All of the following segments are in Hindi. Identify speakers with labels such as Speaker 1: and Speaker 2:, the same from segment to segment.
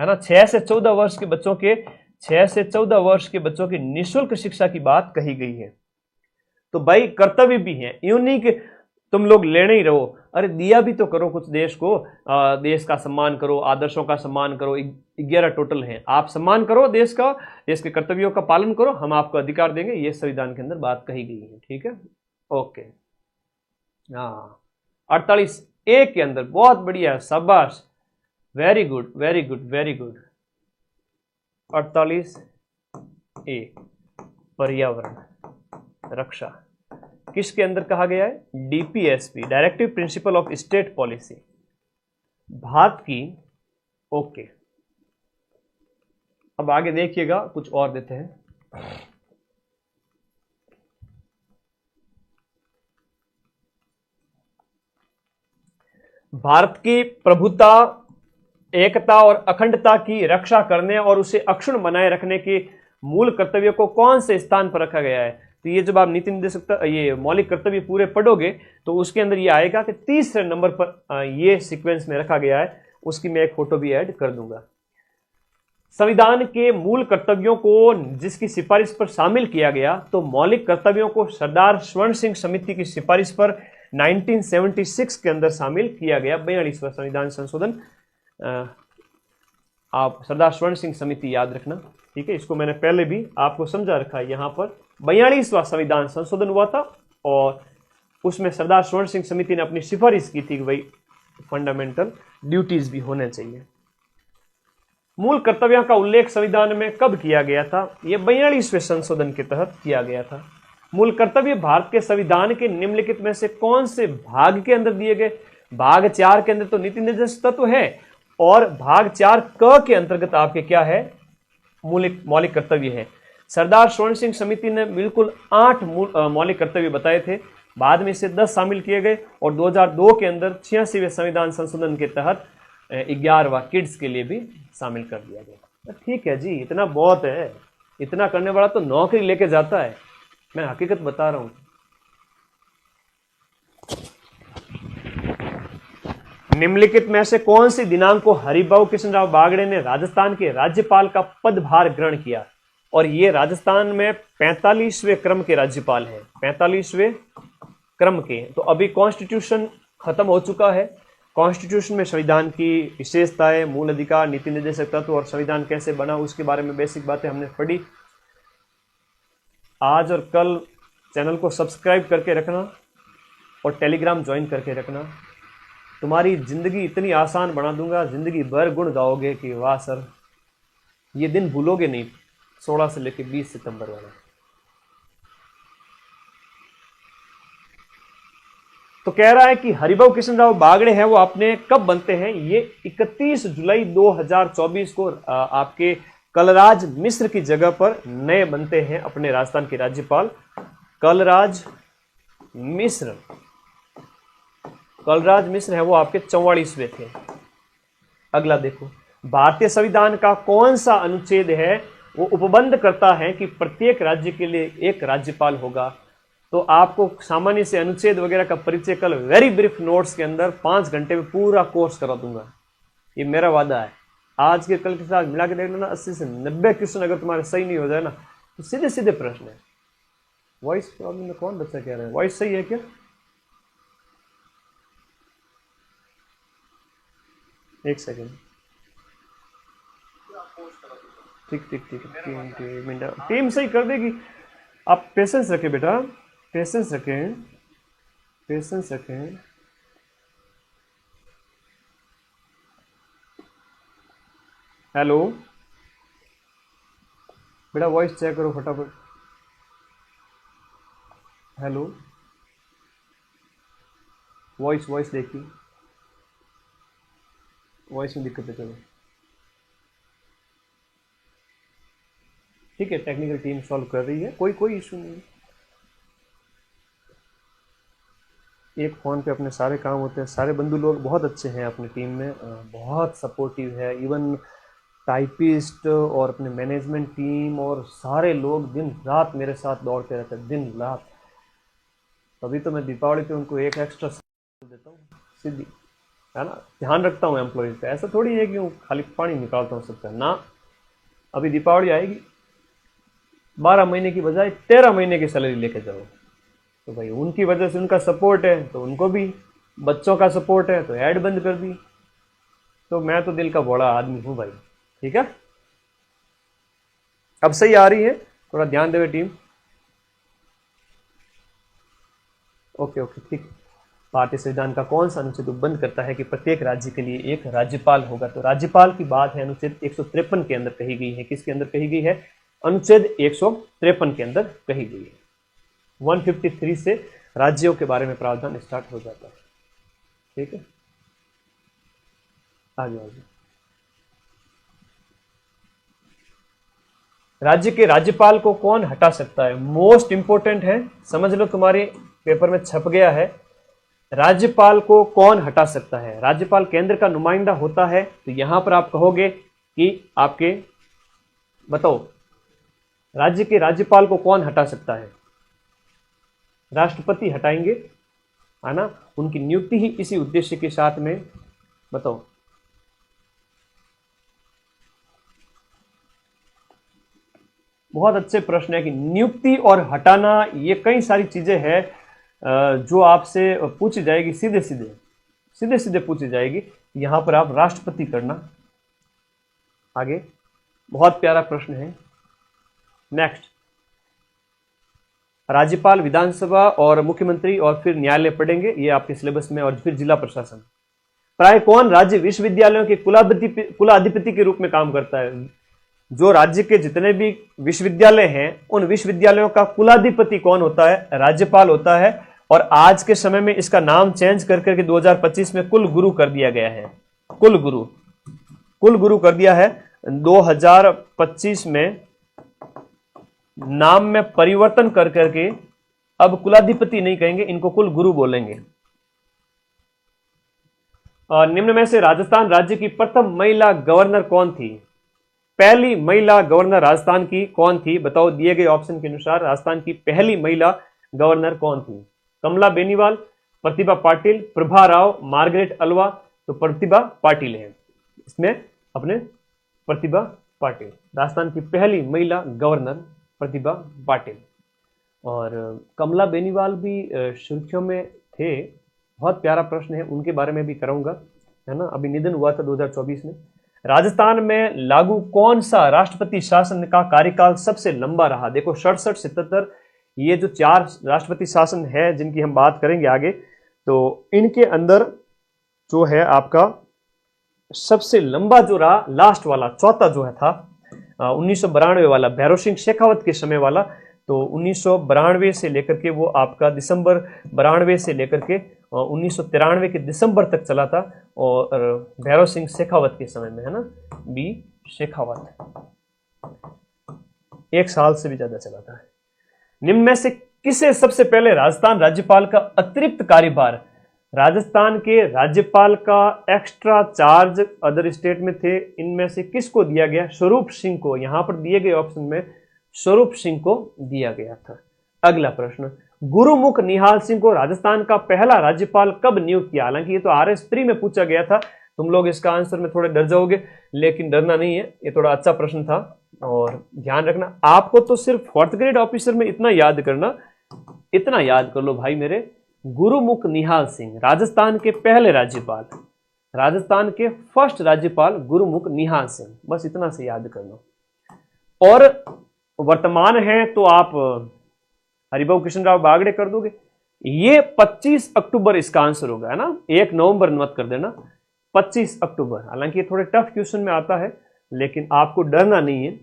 Speaker 1: है ना। 6 से 14 वर्ष के बच्चों की निःशुल्क शिक्षा की बात कही गई है। तो भाई कर्तव्य भी है, यूं नहीं कि तुम लोग लेने ही रहो, अरे दिया भी तो करो कुछ देश को। देश का सम्मान करो, आदर्शों का सम्मान करो। 11 टोटल हैं, आप सम्मान करो देश का, देश के कर्तव्यों का पालन करो, हम आपको अधिकार देंगे। ये संविधान के अंदर बात कही गई है, ठीक है। ओके, हाँ 48A के अंदर बहुत बढ़िया, शाबाश, very good very good very good. 48A पर्यावरण रक्षा किसके अंदर कहा गया है? DPSP, directive principle of state policy, Bharat की। ओके, अब आगे देखिएगा, कुछ और देते हैं। भारत की प्रभुता, एकता और अखंडता की रक्षा करने और उसे अक्षुण्ण बनाए रखने के मूल कर्तव्य को कौन से स्थान पर रखा गया है? तो ये जब आप नीति निर्देशक ये मौलिक कर्तव्य पूरे पढ़ोगे तो उसके अंदर ये आएगा कि तीसरे नंबर पर ये सीक्वेंस में रखा गया है। उसकी मैं एक फोटो भी ऐड कर दूंगा। संविधान के मूल कर्तव्यों को जिसकी सिफारिश पर शामिल किया गया, तो मौलिक कर्तव्यों को सरदार स्वर्ण सिंह समिति की सिफारिश पर 1976 के अंदर शामिल किया गया। 42वां संविधान संशोधन, आप सरदार स्वर्ण सिंह समिति याद रखना, ठीक है। इसको मैंने पहले भी आपको समझा रखा है। यहाँ पर 42वां संविधान संशोधन हुआ था और उसमें सरदार स्वर्ण सिंह समिति ने अपनी सिफारिश की थी कि भाई फंडामेंटल ड्यूटीज भी होने चाहिए। मूल कर्तव्यों का उल्लेख संविधान में कब किया गया था? यह 42वें संशोधन के तहत किया गया था। मूल कर्तव्य भारत के संविधान के निम्नलिखित में से कौन से भाग के अंदर दिए गए? भाग 4 के अंदर तो नीति निर्देश तत्व है और भाग 4 के अंतर्गत आपके क्या है? मौलिक कर्तव्य है। सरदार स्वर्ण सिंह समिति ने बिल्कुल 8 मौलिक कर्तव्य बताए थे, बाद में इसे 10 शामिल किए गए और 2002 के अंदर 86वें संविधान संशोधन के तहत 11वां किड्स के लिए भी शामिल कर दिया गया। ठीक है जी, इतना बहुत है। इतना करने वाला तो नौकरी लेके जाता है, मैं हकीकत बता रहा हूं। निम्नलिखित में से कौन सी दिनांक को हरिभाऊ कृष्णराव बागड़े ने राजस्थान के राज्यपाल का पदभार ग्रहण किया? और ये राजस्थान में 45वें क्रम के राज्यपाल हैं, 45वें क्रम के। तो अभी कॉन्स्टिट्यूशन खत्म हो चुका है। कॉन्स्टिट्यूशन में संविधान की विशेषताएं, मूल अधिकार, नीति निर्देशक तत्व और संविधान कैसे बना उसके बारे में बेसिक बातें हमने पढ़ी। आज और कल चैनल को सब्सक्राइब करके रखना और टेलीग्राम ज्वाइन करके रखना। तुम्हारी जिंदगी इतनी आसान बना दूंगा, जिंदगी भर गुण गाओगे कि वाह सर, ये दिन भूलोगे नहीं। 16 से लेकर 20 सितंबर वाला। तो कह रहा है कि हरिभाऊ कृष्णराव बागड़े हैं वो अपने कब बनते हैं? ये 31 जुलाई 2024 को आपके कलराज मिश्र की जगह पर नए बनते हैं अपने राजस्थान के राज्यपाल। कलराज मिश्र है वो आपके 44वें थे। अगला देखो, भारतीय संविधान का कौन सा अनुच्छेद है वो उपबंध करता है कि प्रत्येक राज्य के लिए एक राज्यपाल होगा? तो आपको सामान्य से अनुच्छेद वगैरह का परिचय कल वेरी ब्रीफ नोट्स के अंदर 5 घंटे में पूरा कोर्स करा दूंगा, ये मेरा वादा है। आज के कल के साथ मिला के देख लेना, 80 से 90 क्वेश्चन अगर तुम्हारे सही नहीं हो जाए ना तो सीधे सीधे प्रश्न है। वॉइस प्रॉब्लम में कौन बच्चा कह रहा है? वॉइस सही है क्या? एक सेकेंड, ठीक टीम सही कर देगी। आप पेशेंस रखें बेटा, पेशेंस रखें। हेलो बेटा, वॉइस चेक करो फटाफट। हेलो, वॉइस देखिए, वॉइस में दिक्कत है। चलो ठीक है, टेक्निकल टीम सॉल्व कर रही है, कोई इशू नहीं है। एक फ़ोन पे अपने सारे काम होते हैं। सारे बंधु लोग बहुत अच्छे हैं अपनी टीम में, बहुत सपोर्टिव है। इवन टाइपिस्ट और अपने मैनेजमेंट टीम और सारे लोग दिन रात मेरे साथ दौड़ते रहते हैं, दिन रात। तभी तो मैं दीपावली पे उनको एक एक्स्ट्रा देता हूँ सीधी। है ना, ध्यान रखता हूँ एम्प्लॉयज का। ऐसा थोड़ी है कि वो खाली पानी निकालता हूँ सबका ना। अभी दीपावली आएगी, 12 महीने की बजाय 13 महीने की सैलरी लेके जाओ, तो भाई उनकी वजह से उनका सपोर्ट है तो उनको भी, बच्चों का सपोर्ट है तो ऐड बंद कर दी। तो मैं तो दिल का बड़ा आदमी हूं भाई, ठीक है। अब सही आ रही है, थोड़ा ध्यान देवे टीम। ओके ओके ठीक। भारतीय संविधान का कौन सा अनुच्छेद बंद करता है कि प्रत्येक राज्य के लिए एक राज्यपाल होगा? तो राज्यपाल की बात है अनुच्छेद 153 के अंदर कही गई है। किसके अंदर कही गई है? अनुच्छेद 153 के अंदर कही गई है। 153 से राज्यों के बारे में प्रावधान स्टार्ट हो जाता है, ठीक है। आगे आगे। राज्य के राज्यपाल को कौन हटा सकता है? मोस्ट इंपोर्टेंट है, समझ लो, तुम्हारे पेपर में छप गया है। राज्यपाल को कौन हटा सकता है? राज्यपाल केंद्र का नुमाइंदा होता है, तो यहां पर आप कहोगे कि आपके, बताओ, राज्य के राज्यपाल को कौन हटा सकता है? राष्ट्रपति हटाएंगे, है ना। उनकी नियुक्ति ही इसी उद्देश्य के साथ में, बताओ। बहुत अच्छे प्रश्न है कि नियुक्ति और हटाना, ये कई सारी चीजें हैं जो आपसे पूछी जाएगी, सीधे सीधे पूछी जाएगी। यहां पर आप राष्ट्रपति करना। आगे, बहुत प्यारा प्रश्न है। नेक्स्ट, राज्यपाल, विधानसभा और मुख्यमंत्री और फिर न्यायालय पढ़ेंगे, ये आपके सिलेबस में, और फिर जिला प्रशासन। प्राय कौन राज्य विश्वविद्यालयों के कुलाधिपति के रूप में काम करता है? जो राज्य के जितने भी विश्वविद्यालय हैं, उन विश्वविद्यालयों का कुलाधिपति कौन होता है? राज्यपाल होता है। और आज के समय में इसका नाम चेंज कर करके 2025 में कुल गुरु कर दिया गया है। कुल गुरु कर दिया है 2025 में। नाम में परिवर्तन कर करके अब कुलाधिपति नहीं कहेंगे, इनको कुल गुरु बोलेंगे। और निम्न में से राजस्थान राज्य की प्रथम महिला गवर्नर कौन थी? पहली महिला गवर्नर राजस्थान की कौन थी? बताओ, दिए गए ऑप्शन के अनुसार राजस्थान की पहली महिला गवर्नर कौन थी? कमला बेनीवाल, प्रतिभा पाटिल, प्रभा राव, मार्गरेट अल्वा। तो प्रतिभा पाटिल है इसमें, अपने प्रतिभा पाटिल, राजस्थान की पहली महिला गवर्नर प्रतिभा पाटिल। और कमला बेनीवाल भी सुर्खियों में थे। बहुत प्यारा प्रश्न है, उनके बारे में भी कराऊंगा, है ना। अभी निधन हुआ था 2024 में। राजस्थान में लागू कौन सा राष्ट्रपति शासन का कार्यकाल सबसे लंबा रहा? देखो, 67, 77, ये जो 4 राष्ट्रपति शासन है जिनकी हम बात करेंगे आगे, तो इनके अंदर जो है आपका सबसे लंबा जो रहा, लास्ट वाला, चौथा जो है था 1992 वाला, भैरव सिंह शेखावत के समय वाला। तो 1992 से लेकर के वो आपका दिसंबर 92 से लेकर के 1993 के दिसंबर तक चला था। और भैरव सिंह शेखावत के समय में, है ना, बी शेखावत, 1 साल से भी ज्यादा चला था। निम्न में से किसे सबसे पहले राजस्थान राज्यपाल का अतिरिक्त कार्यभार, राजस्थान के राज्यपाल का एक्स्ट्रा चार्ज अदर स्टेट में थे, इनमें से किसको दिया गया? स्वरूप सिंह को। यहां पर दिए गए ऑप्शन में स्वरूप सिंह को दिया गया था। अगला प्रश्न, गुरुमुख निहाल सिंह को राजस्थान का पहला राज्यपाल कब नियुक्त किया? हालांकि ये तो RS 3 में पूछा गया था, तुम लोग इसका आंसर में थोड़े डर जाओगे, लेकिन डरना नहीं है, ये थोड़ा अच्छा प्रश्न था। और ध्यान रखना, आपको तो सिर्फ 4th ग्रेड ऑफिसर में इतना याद करना, इतना याद कर लो भाई मेरे, गुरुमुख निहाल सिंह राजस्थान के पहले राज्यपाल, राजस्थान के फर्स्ट राज्यपाल गुरुमुख निहाल सिंह, बस इतना से याद कर लो। और वर्तमान है तो आप हरिभाऊ कृष्ण राव बागड़े कर दोगे। ये 25 अक्टूबर इसका आंसर होगा, है ना, 1 नवंबर मत कर देना, 25 अक्टूबर। हालांकि ये थोड़े टफ क्वेश्चन में आता है, लेकिन आपको डरना नहीं है।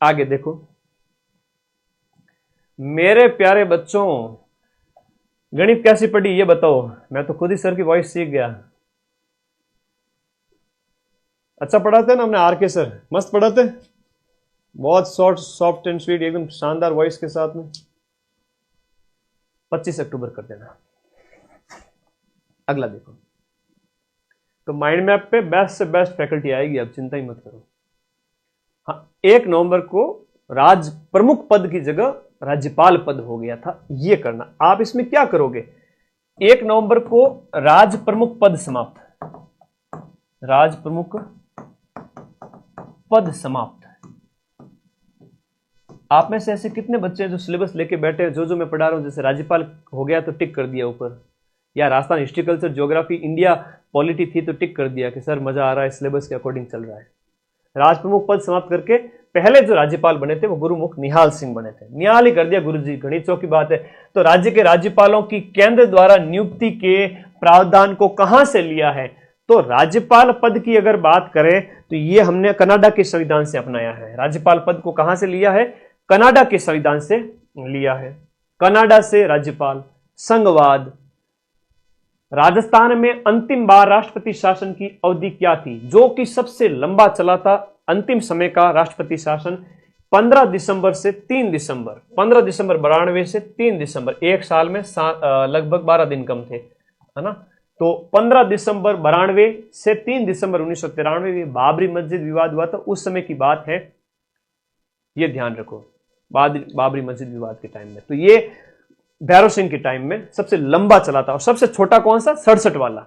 Speaker 1: आगे देखो मेरे प्यारे बच्चों, गणित कैसी पढ़ी ये बताओ? मैं तो खुद ही सर की वॉइस सीख गया। अच्छा पढ़ाते ना हमने, RK सर मस्त पढ़ाते, बहुत शॉर्ट, सॉफ्ट एंड स्वीट, एकदम शानदार वॉइस के साथ में। 25 अक्टूबर कर देना। अगला देखो, तो माइंड मैप पे बेस्ट से बेस्ट फैकल्टी आएगी, अब चिंता ही मत करो। हाँ, 1 नवंबर को राज प्रमुख पद की जगह राज्यपाल पद हो गया था, ये करना। आप इसमें क्या करोगे? 1 नवंबर को राज प्रमुख पद समाप्त, राज प्रमुख पद समाप्त। आप में से ऐसे कितने बच्चे हैं जो सिलेबस लेके बैठे हैं, जो मैं पढ़ा रहा हूं, जैसे राज्यपाल हो गया तो टिक कर दिया ऊपर, या Rajasthan history culture geography India polity थी तो टिक कर दिया कि सर मजा आ रहा है, सिलेबस के अकॉर्डिंग चल रहा है। राज प्रमुख पद समाप्त करके पहले जो राज्यपाल बने थे वो गुरुमुख निहाल सिंह बने थे। निहाल ही कर दिया गुरुजी, घनी चौकी बात है। तो राज्य के राज्यपालों की केंद्र द्वारा नियुक्ति के प्रावधान को कहां से लिया है? तो राज्यपाल पद की अगर बात करें तो ये हमने कनाडा के संविधान से अपनाया है। राज्यपाल पद को कहां से लिया है? कनाडा के संविधान से लिया है। कनाडा से राज्यपाल। संघवाद। राजस्थान में अंतिम बार राष्ट्रपति शासन की अवधि क्या थी? जो कि सबसे लंबा चला था अंतिम समय का राष्ट्रपति शासन 15 दिसंबर से 3 दिसंबर, 15 दिसंबर 92 से 3 दिसंबर, एक साल में लगभग 12 दिन कम थे, है ना। तो 15 दिसंबर 92 से 3 दिसंबर 1993 बाबरी मस्जिद विवाद हुआ था, उस समय की बात है, ये ध्यान रखो। बाबरी मस्जिद विवाद के टाइम में, तो ये भैरव सिंह के टाइम में सबसे लंबा चला था। और सबसे छोटा कौन सा? 67 वाला।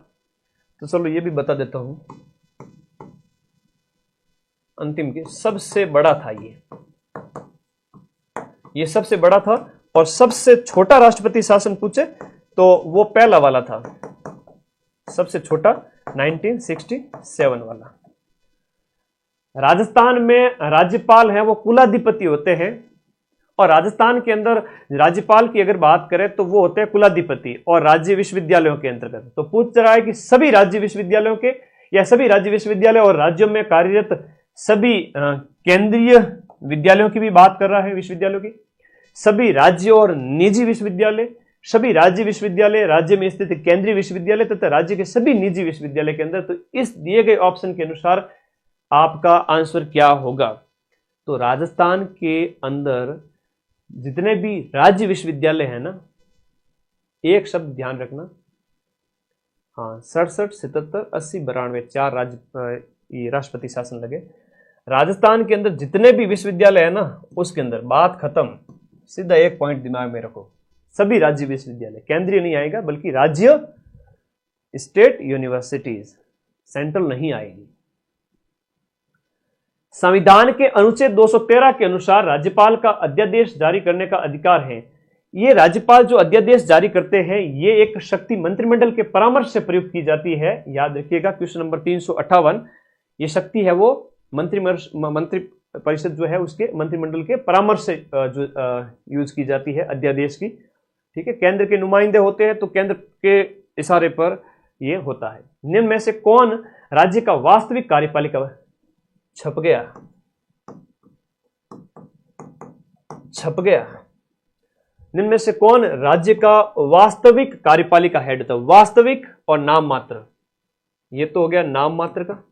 Speaker 1: तो चलो ये भी बता देता हूं, अंतिम के सबसे बड़ा था ये सबसे बड़ा था। और सबसे छोटा राष्ट्रपति शासन पूछे तो वो पहला वाला था, सबसे छोटा 1967 वाला। राजस्थान में राज्यपाल हैं वो कुलाधिपति होते हैं, और राजस्थान के अंदर राज्यपाल की अगर बात करें तो वो होते हैं कुलाधिपति और राज्य विश्वविद्यालयों के अंतर्गत। तो पूछ रहा है कि सभी राज्य विश्वविद्यालयों के, या सभी राज्य विश्वविद्यालय और राज्यों में कार्यरत सभी केंद्रीय विद्यालयों की भी बात कर रहा है, विश्वविद्यालयों की, सभी राज्य और निजी विश्वविद्यालय, सभी राज्य विश्वविद्यालय, राज्य में स्थित केंद्रीय विश्वविद्यालय तथा राज्य के सभी निजी विश्वविद्यालय के अंदर। तो इस दिए गए ऑप्शन के अनुसार आपका आंसर क्या होगा? तो राजस्थान के अंदर जितने भी राज्य विश्वविद्यालय है ना, एक शब्द ध्यान रखना, हाँ, 67, 77, 80, 92, 4 राज्य राष्ट्रपति शासन लगे। राजस्थान के अंदर जितने भी विश्वविद्यालय है ना, उसके अंदर बात खत्म। सीधा एक पॉइंट दिमाग में रखो, सभी राज्य विश्वविद्यालय, केंद्रीय नहीं आएगा बल्कि राज्य, स्टेट यूनिवर्सिटीज, सेंट्रल नहीं आएगी। संविधान के अनुच्छेद 213 के अनुसार राज्यपाल का अध्यादेश जारी करने का अधिकार है। ये राज्यपाल जो अध्यादेश जारी करते हैं, ये एक शक्ति मंत्रिमंडल के परामर्श से प्रयुक्त की जाती है। याद रखिएगा, क्वेश्चन नंबर 358, ये शक्ति है वो मंत्री परिषद जो है उसके मंत्रिमंडल के परामर्श से जो यूज की जाती है अध्यादेश की। ठीक है, केंद्र के नुमाइंदे होते हैं तो केंद्र के इशारे पर ये होता है। निम्न में से कौन राज्य का वास्तविक कार्यपालिका? छप गया। निम्न में से कौन राज्य का वास्तविक कार्यपालिका हेड था? वास्तविक और नाम मात्र, ये तो हो गया नाम मात्र का।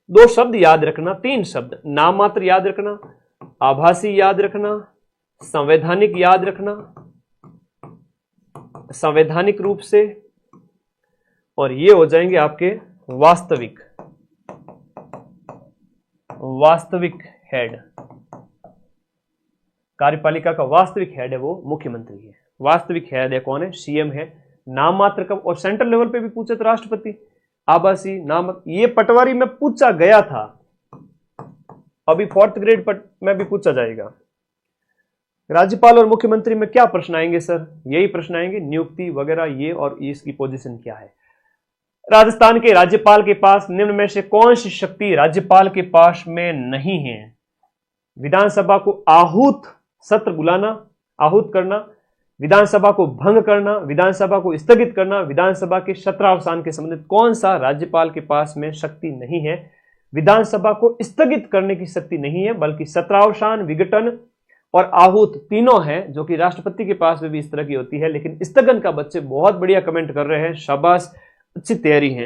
Speaker 1: 2 शब्द याद रखना, 3 शब्द, नाम मात्र याद रखना, आभासी याद रखना, संवैधानिक याद रखना, संवैधानिक रूप से, और ये हो जाएंगे आपके वास्तविक हेड। कार्यपालिका का वास्तविक हेड है वो मुख्यमंत्री है। वास्तविक हेड है कौन है? सीएम है। नाम मात्र का, और सेंट्रल लेवल पे भी पूछे तो राष्ट्रपति। आभासी, नाम, ये पटवारी में पूछा गया था, अभी 4th ग्रेड में भी पूछा जाएगा। राज्यपाल और मुख्यमंत्री में क्या प्रश्न आएंगे सर? यही प्रश्न आएंगे, नियुक्ति वगैरह, ये और इसकी पोजीशन क्या है। राजस्थान के राज्यपाल के पास निम्न में से कौन सी शक्ति राज्यपाल के पास में नहीं है? विधानसभा को आहूत सत्र बुलाना, आहूत करना, विधानसभा को भंग करना, विधानसभा को स्थगित करना, विधानसभा के सत्रावसान के संबंधित कौन सा राज्यपाल के पास में शक्ति नहीं है? विधानसभा को स्थगित करने की शक्ति नहीं है, बल्कि सत्रावसान, विघटन और आहूत तीनों हैं, जो कि राष्ट्रपति के पास में भी इस तरह की होती है। लेकिन स्थगन का बच्चे बहुत बढ़िया कमेंट कर रहे हैं, शाबाश, अच्छी तैयारी है।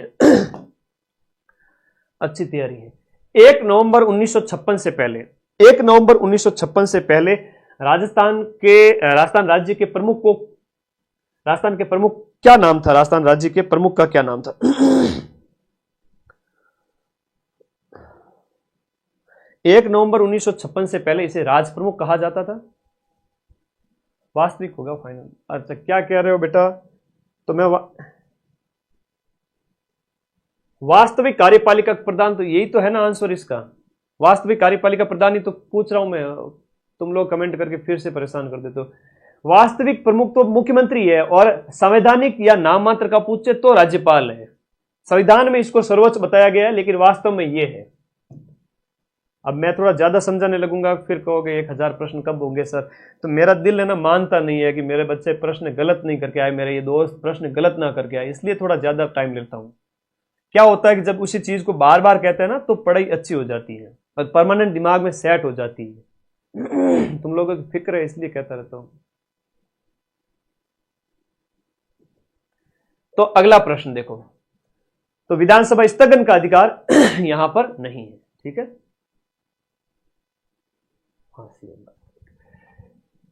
Speaker 1: अच्छी तैयारी है। 1 नवंबर 1956 से पहले, 1 नवंबर 1956 से पहले राजस्थान राज्य के प्रमुख को, राजस्थान के प्रमुख क्या नाम था? राजस्थान राज्य के प्रमुख का क्या नाम था? 1 नवंबर 1956 से पहले इसे राज प्रमुख कहा जाता था। वास्तविक होगा फाइनल। अच्छा, क्या कह रहे हो बेटा? तो मैं वास्तविक कार्यपालिका प्रधान, तो यही तो है ना आंसर इसका। वास्तविक कार्यपालिका प्रधान ही तो पूछ रहा हूं मैं, तुम लोग कमेंट करके फिर से परेशान कर देते हो। वास्तविक प्रमुख तो मुख्यमंत्री है, और संवैधानिक या नाम मात्र का पूछे तो राज्यपाल है। संविधान में इसको सर्वोच्च बताया गया है, लेकिन वास्तव में ये है। अब मैं थोड़ा ज्यादा समझाने लगूंगा, फिर कहोगे 1000 प्रश्न कब होंगे सर। तो मेरा दिल है ना मानता नहीं है कि मेरे बच्चे प्रश्न गलत नहीं करके आए, मेरे ये दोस्त प्रश्न गलत ना करके आए, इसलिए थोड़ा ज्यादा टाइम लेता हूं। क्या होता है कि जब उसी चीज को बार बार कहते हैं ना, तो पढ़ाई अच्छी हो जाती है और परमानेंट दिमाग में सेट हो जाती है। तुम लोगों की फिक्र है, इसलिए कहता रहता हूं। तो अगला प्रश्न देखो, तो विधानसभा स्थगन का अधिकार यहां पर नहीं है, ठीक है।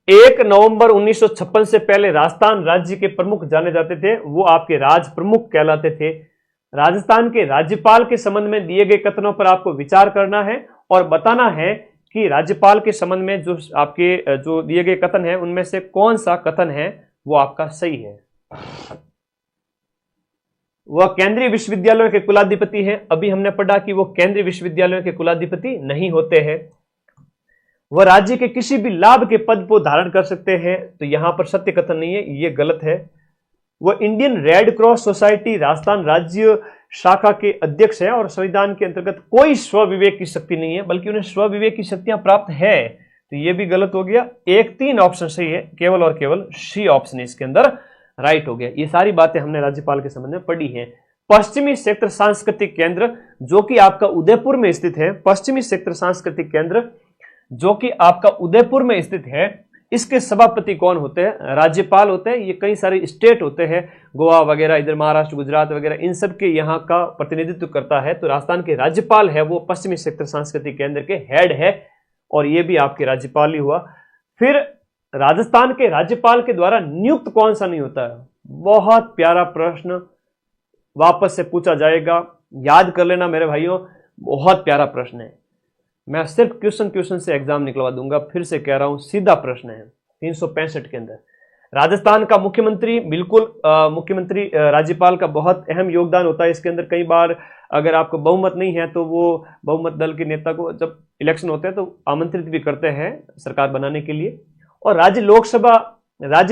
Speaker 1: 1 नवंबर 1956 से पहले राजस्थान राज्य के प्रमुख जाने जाते थे, वो आपके राज प्रमुख कहलाते थे। राजस्थान के राज्यपाल के संबंध में दिए गए कथनों पर आपको विचार करना है और बताना है कि राज्यपाल के संबंध में जो आपके जो दिए गए कथन है, उनमें से कौन सा कथन है वो आपका सही है। वह केंद्रीय विश्वविद्यालयों के कुलाधिपति हैं। अभी हमने पढ़ा कि वो केंद्रीय विश्वविद्यालयों के कुलाधिपति नहीं होते हैं। वह राज्य के किसी भी लाभ के पद को धारण कर सकते हैं, तो यहां पर सत्य कथन नहीं है, ये गलत है। वह Indian red cross society Rajasthan राज्य शाखा के अध्यक्ष हैं और संविधान के अंतर्गत कोई स्वविवेक की शक्ति नहीं है, बल्कि उन्हें स्वविवेक की शक्तियां प्राप्त है, तो यह भी गलत हो गया। 1-3 ऑप्शन सही है, केवल और केवल सी ऑप्शन इसके अंदर राइट हो गया। ये सारी बातें हमने राज्यपाल के संबंध में पढ़ी हैं। पश्चिमी क्षेत्र सांस्कृतिक केंद्र जो कि आपका उदयपुर में स्थित है, पश्चिमी क्षेत्र सांस्कृतिक केंद्र जो कि आपका उदयपुर में स्थित है, इसके सभापति कौन होते हैं? राज्यपाल होते हैं। ये कई सारे स्टेट होते हैं, गोवा वगैरह, इधर महाराष्ट्र, गुजरात वगैरह, इन सब के यहाँ का प्रतिनिधित्व करता है। तो राजस्थान के राज्यपाल है वो पश्चिमी क्षेत्र सांस्कृतिक केंद्र के हेड है, और ये भी आपके राज्यपाल ही हुआ। फिर राजस्थान के राज्यपाल के द्वारा नियुक्त कौन सा नहीं होता है? बहुत प्यारा प्रश्न वापस से पूछा जाएगा, याद कर लेना मेरे भाइयों, बहुत प्यारा प्रश्न है। मैं सिर्फ क्वेश्चन से एग्जाम निकलवा दूंगा, फिर से कह रहा हूं, सीधा प्रश्न है 365 के अंदर। राजस्थान का मुख्यमंत्री, बिल्कुल मुख्यमंत्री राज्यपाल का बहुत अहम योगदान होता है इसके अंदर। कई बार अगर आपको बहुमत नहीं है तो वो बहुमत दल के नेता को जब इलेक्शन होते हैं तो आमंत्रित भी करते हैं सरकार बनाने के लिए। और राज्य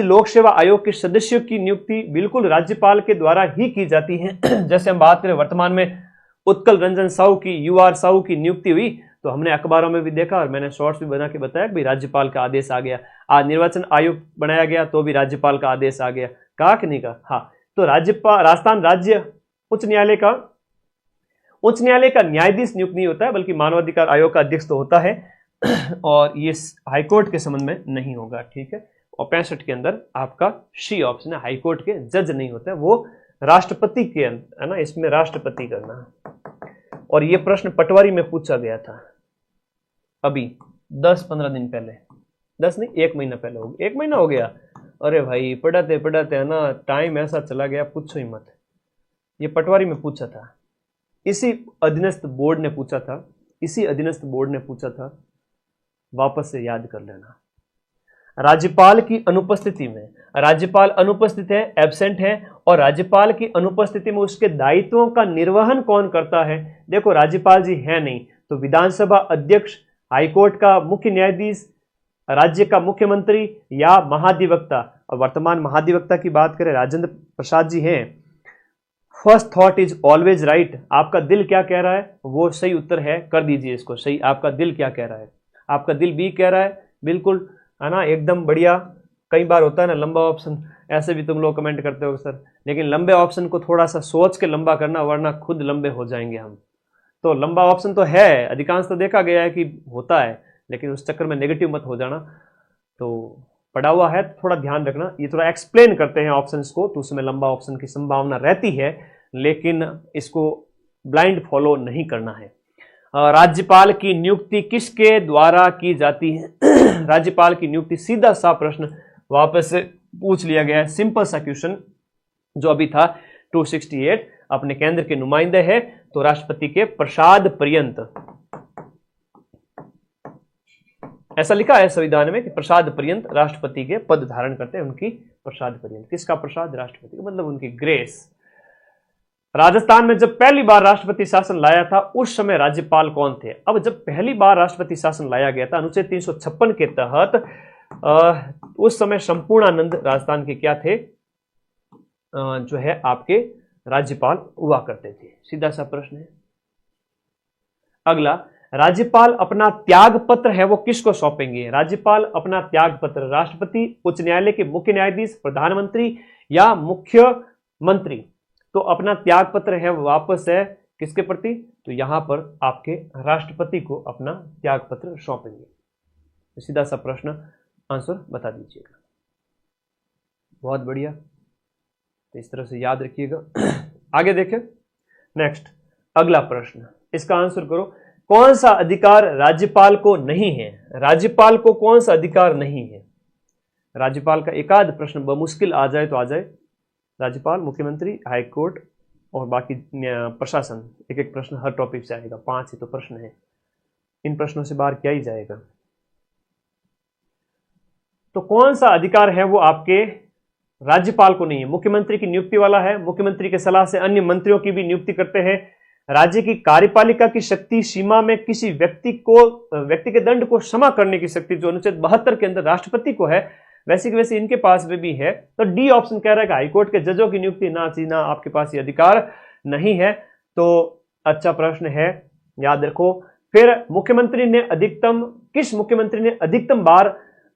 Speaker 1: लोक सेवा आयोग के सदस्यों की नियुक्ति बिल्कुल राज्यपाल के द्वारा ही की जाती है। जैसे हम बात करें वर्तमान में उत्कल रंजन साहू की, UR साहू की नियुक्ति हुई, तो हमने अखबारों में भी देखा और मैंने शॉर्ट्स भी बना के बताया कि राज्यपाल का आदेश आ गया। आज निर्वाचन आयोग बनाया गया तो भी राज्यपाल का आदेश आ गया। कहा कि नहीं कहा? हाँ। तो राजस्थान राज्य उच्च न्यायालय का न्यायाधीश नियुक्त नहीं होता है, बल्कि मानवाधिकार आयोग का अध्यक्ष तो होता है, और ये हाईकोर्ट के संबंध में नहीं होगा, ठीक है। और 65 के अंदर आपका सी ऑप्शन है, हाईकोर्ट के जज नहीं होते, वो राष्ट्रपति के है ना, इसमें राष्ट्रपति करना है। और ये प्रश्न पटवारी में पूछा गया था अभी 10-15 दिन पहले, 10 नहीं 1 महीना पहले हो गया, 1 महीना हो गया। अरे भाई पढ़ाते है ना, टाइम ऐसा चला गया, पूछो ही मत। ये पटवारी में पूछा था, इसी अधीनस्थ बोर्ड ने पूछा था, वापस से याद कर लेना। राज्यपाल की अनुपस्थिति में, राज्यपाल अनुपस्थित है, एब्सेंट है, और राज्यपाल की अनुपस्थिति में उसके दायित्वों का निर्वहन कौन करता है? देखो राज्यपाल जी है नहीं, तो विधानसभा अध्यक्ष, हाईकोर्ट का मुख्य न्यायाधीश, राज्य का मुख्यमंत्री या महाधिवक्ता। और वर्तमान महाधिवक्ता की बात करें, राजेंद्र प्रसाद जी हैं। First thought is always right. आपका दिल क्या कह रहा है वो सही उत्तर है, कर दीजिए इसको सही। आपका दिल क्या कह रहा है? आपका दिल बी कह रहा है, बिल्कुल है ना, एकदम बढ़िया। कई बार होता है ना लंबा ऑप्शन, ऐसे भी तुम लोग कमेंट करते हो सर, लेकिन लंबे ऑप्शन को थोड़ा सा सोच के लंबा करना, वरना खुद लंबे हो जाएंगे हम। तो लंबा ऑप्शन तो है, अधिकांश तो देखा गया है कि होता है, लेकिन उस चक्कर में नेगेटिव मत हो जाना। तो पढ़ा हुआ है तो थोड़ा ध्यान रखना, ये थोड़ा एक्सप्लेन करते हैं ऑप्शंस को, तो उसमें लंबा ऑप्शन की संभावना रहती है, लेकिन इसको ब्लाइंड फॉलो नहीं करना है। राज्यपाल की नियुक्ति किसके द्वारा की जाती है? राज्यपाल की नियुक्ति, सीधा सा प्रश्न वापस से पूछ लिया गया है, सिंपल सा क्वेश्चन जो अभी था 268। अपने केंद्र के नुमाइंदे है तो राष्ट्रपति के प्रसाद पर्यंत, ऐसा लिखा है संविधान में कि प्रसाद पर्यंत राष्ट्रपति के पद धारण करते हैं, उनकी प्रसाद पर्यंत। किसका प्रसाद? राष्ट्रपति का, मतलब उनकी ग्रेस। राजस्थान में जब पहली बार राष्ट्रपति शासन लाया था उस समय राज्यपाल कौन थे? अब जब पहली बार राष्ट्रपति शासन लाया गया था अनुच्छेद 356 के तहत उस समय संपूर्णानंद राजस्थान के क्या थे? जो है आपके राज्यपाल हुआ करते थे। सीधा सा प्रश्न है। अगला, राज्यपाल अपना त्याग पत्र है वो किसको सौंपेंगे? राज्यपाल अपना त्याग पत्र राष्ट्रपति, उच्च न्यायालय के मुख्य न्यायाधीश, प्रधानमंत्री या मुख्यमंत्री? तो अपना त्याग पत्र है वापस है किसके प्रति? तो यहां पर आपके राष्ट्रपति को अपना त्याग पत्र सौंपेंगे। तो सीधा सा प्रश्न आंसर बता दीजिएगा। बहुत बढ़िया, तो इस तरह से याद रखिएगा। आगे देखें, नेक्स्ट अगला प्रश्न, इसका आंसर करो। कौन सा अधिकार राज्यपाल को नहीं है? राज्यपाल को कौन सा अधिकार नहीं है? राज्यपाल का एक आध प्रश्न बमुश्किल आ जाए तो आ जाए। राज्यपाल, मुख्यमंत्री, हाई कोर्ट और बाकी प्रशासन, एक एक प्रश्न हर टॉपिक से आएगा। 5 ही तो प्रश्न है, इन प्रश्नों से बाहर क्या ही जाएगा। तो कौन सा अधिकार है वो आपके राज्यपाल को नहीं है? मुख्यमंत्री की नियुक्ति वाला है, मुख्यमंत्री के सलाह से अन्य मंत्रियों की भी नियुक्ति करते हैं, राज्य की कार्यपालिका की शक्ति सीमा में किसी व्यक्ति के दंड को क्षमा करने की शक्ति जो अनुच्छेद 72 के अंदर राष्ट्रपति को है, वैसे की वैसे इनके पास भी है। तो डी ऑप्शन कह रहा है कि हाईकोर्ट के जजों की नियुक्ति ना आपके पास ये अधिकार नहीं है। तो अच्छा प्रश्न है, याद रखो। फिर मुख्यमंत्री ने किस मुख्यमंत्री ने अधिकतम बार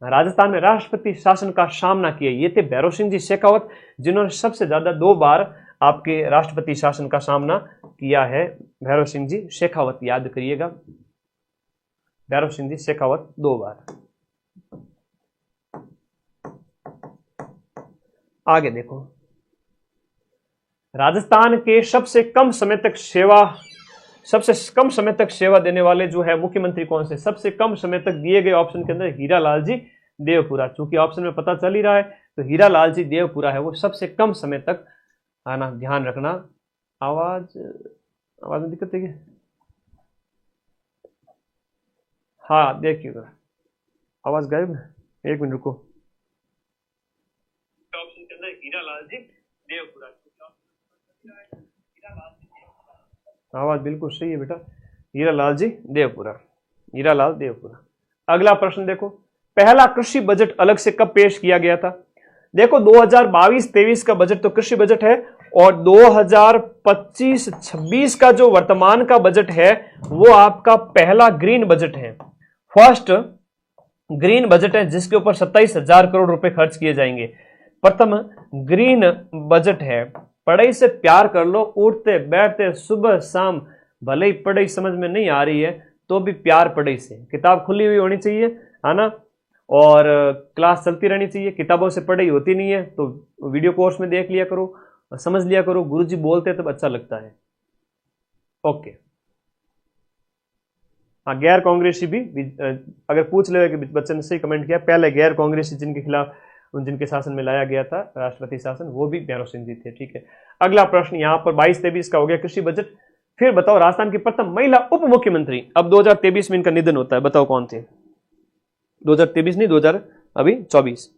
Speaker 1: राजस्थान में राष्ट्रपति शासन का सामना किया? ये थे भैरव सिंह जी शेखावत, जिन्होंने सबसे ज्यादा 2 बार आपके राष्ट्रपति शासन का सामना किया है। भैरव सिंह जी शेखावत, याद करिएगा, भैरव सिंह जी शेखावत 2 बार। आगे देखो, राजस्थान के सबसे कम समय तक सेवा देने वाले जो है मुख्यमंत्री कौन से? सबसे कम समय तक दिए गए ऑप्शन के अंदर हीरा लाल जी देवपुरा, चूंकि ऑप्शन में पता चल ही रहा है तो हीरा लाल जी देवपुरा है वो सबसे कम समय तक, आना ध्यान रखना। आवाज में दिक्कत है क्या? हाँ देखिएगा, आवाज गायब है, 1 मिनट रुको। ऑप्शन के अंदर हीरा लाल जी देवपुरा, आवाज बिल्कुल सही है बेटा, हीरा लाल जी देवपुरा, हीरा लाल देवपुरा। अगला प्रश्न देखो, पहला कृषि बजट अलग से कब पेश किया गया था? देखो 2022-23 का बजट तो कृषि बजट है, और 2025-26 का जो वर्तमान का बजट है वो आपका पहला ग्रीन बजट है, फर्स्ट ग्रीन बजट है, जिसके ऊपर 27,000 करोड़ रुपए खर्च किए जाएंगे। प्रथम ग्रीन बजट है। पढ़ाई से प्यार कर लो, उठते बैठते सुबह शाम, भले ही पढ़ाई समझ में नहीं आ रही है तो भी प्यार पढ़ाई से, किताब खुली हुई होनी चाहिए, है ना, और क्लास चलती रहनी चाहिए। किताबों से पढ़ाई होती नहीं है तो वीडियो कोर्स में देख लिया करो, समझ लिया करो, गुरुजी बोलते हैं तब अच्छा लगता है। ओके, हाँ, गैर कांग्रेसी भी अगर पूछ ले कि बच्चे ने सही कमेंट किया, पहले गैर कांग्रेसी जिनके खिलाफ जिनके शासन में लाया गया था राष्ट्रपति शासन, वो भी भैरव सिंह जी थे। ठीक है, अगला प्रश्न यहाँ पर 22-23 का हो गया कृषि बजट। फिर बताओ राजस्थान की प्रथम महिला उप मुख्यमंत्री, अब 2023 में इनका निधन होता है, बताओ कौन थे? 2023 नहीं, 2024।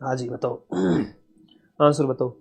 Speaker 1: हाँ जी बताओ, आंसर बताओ।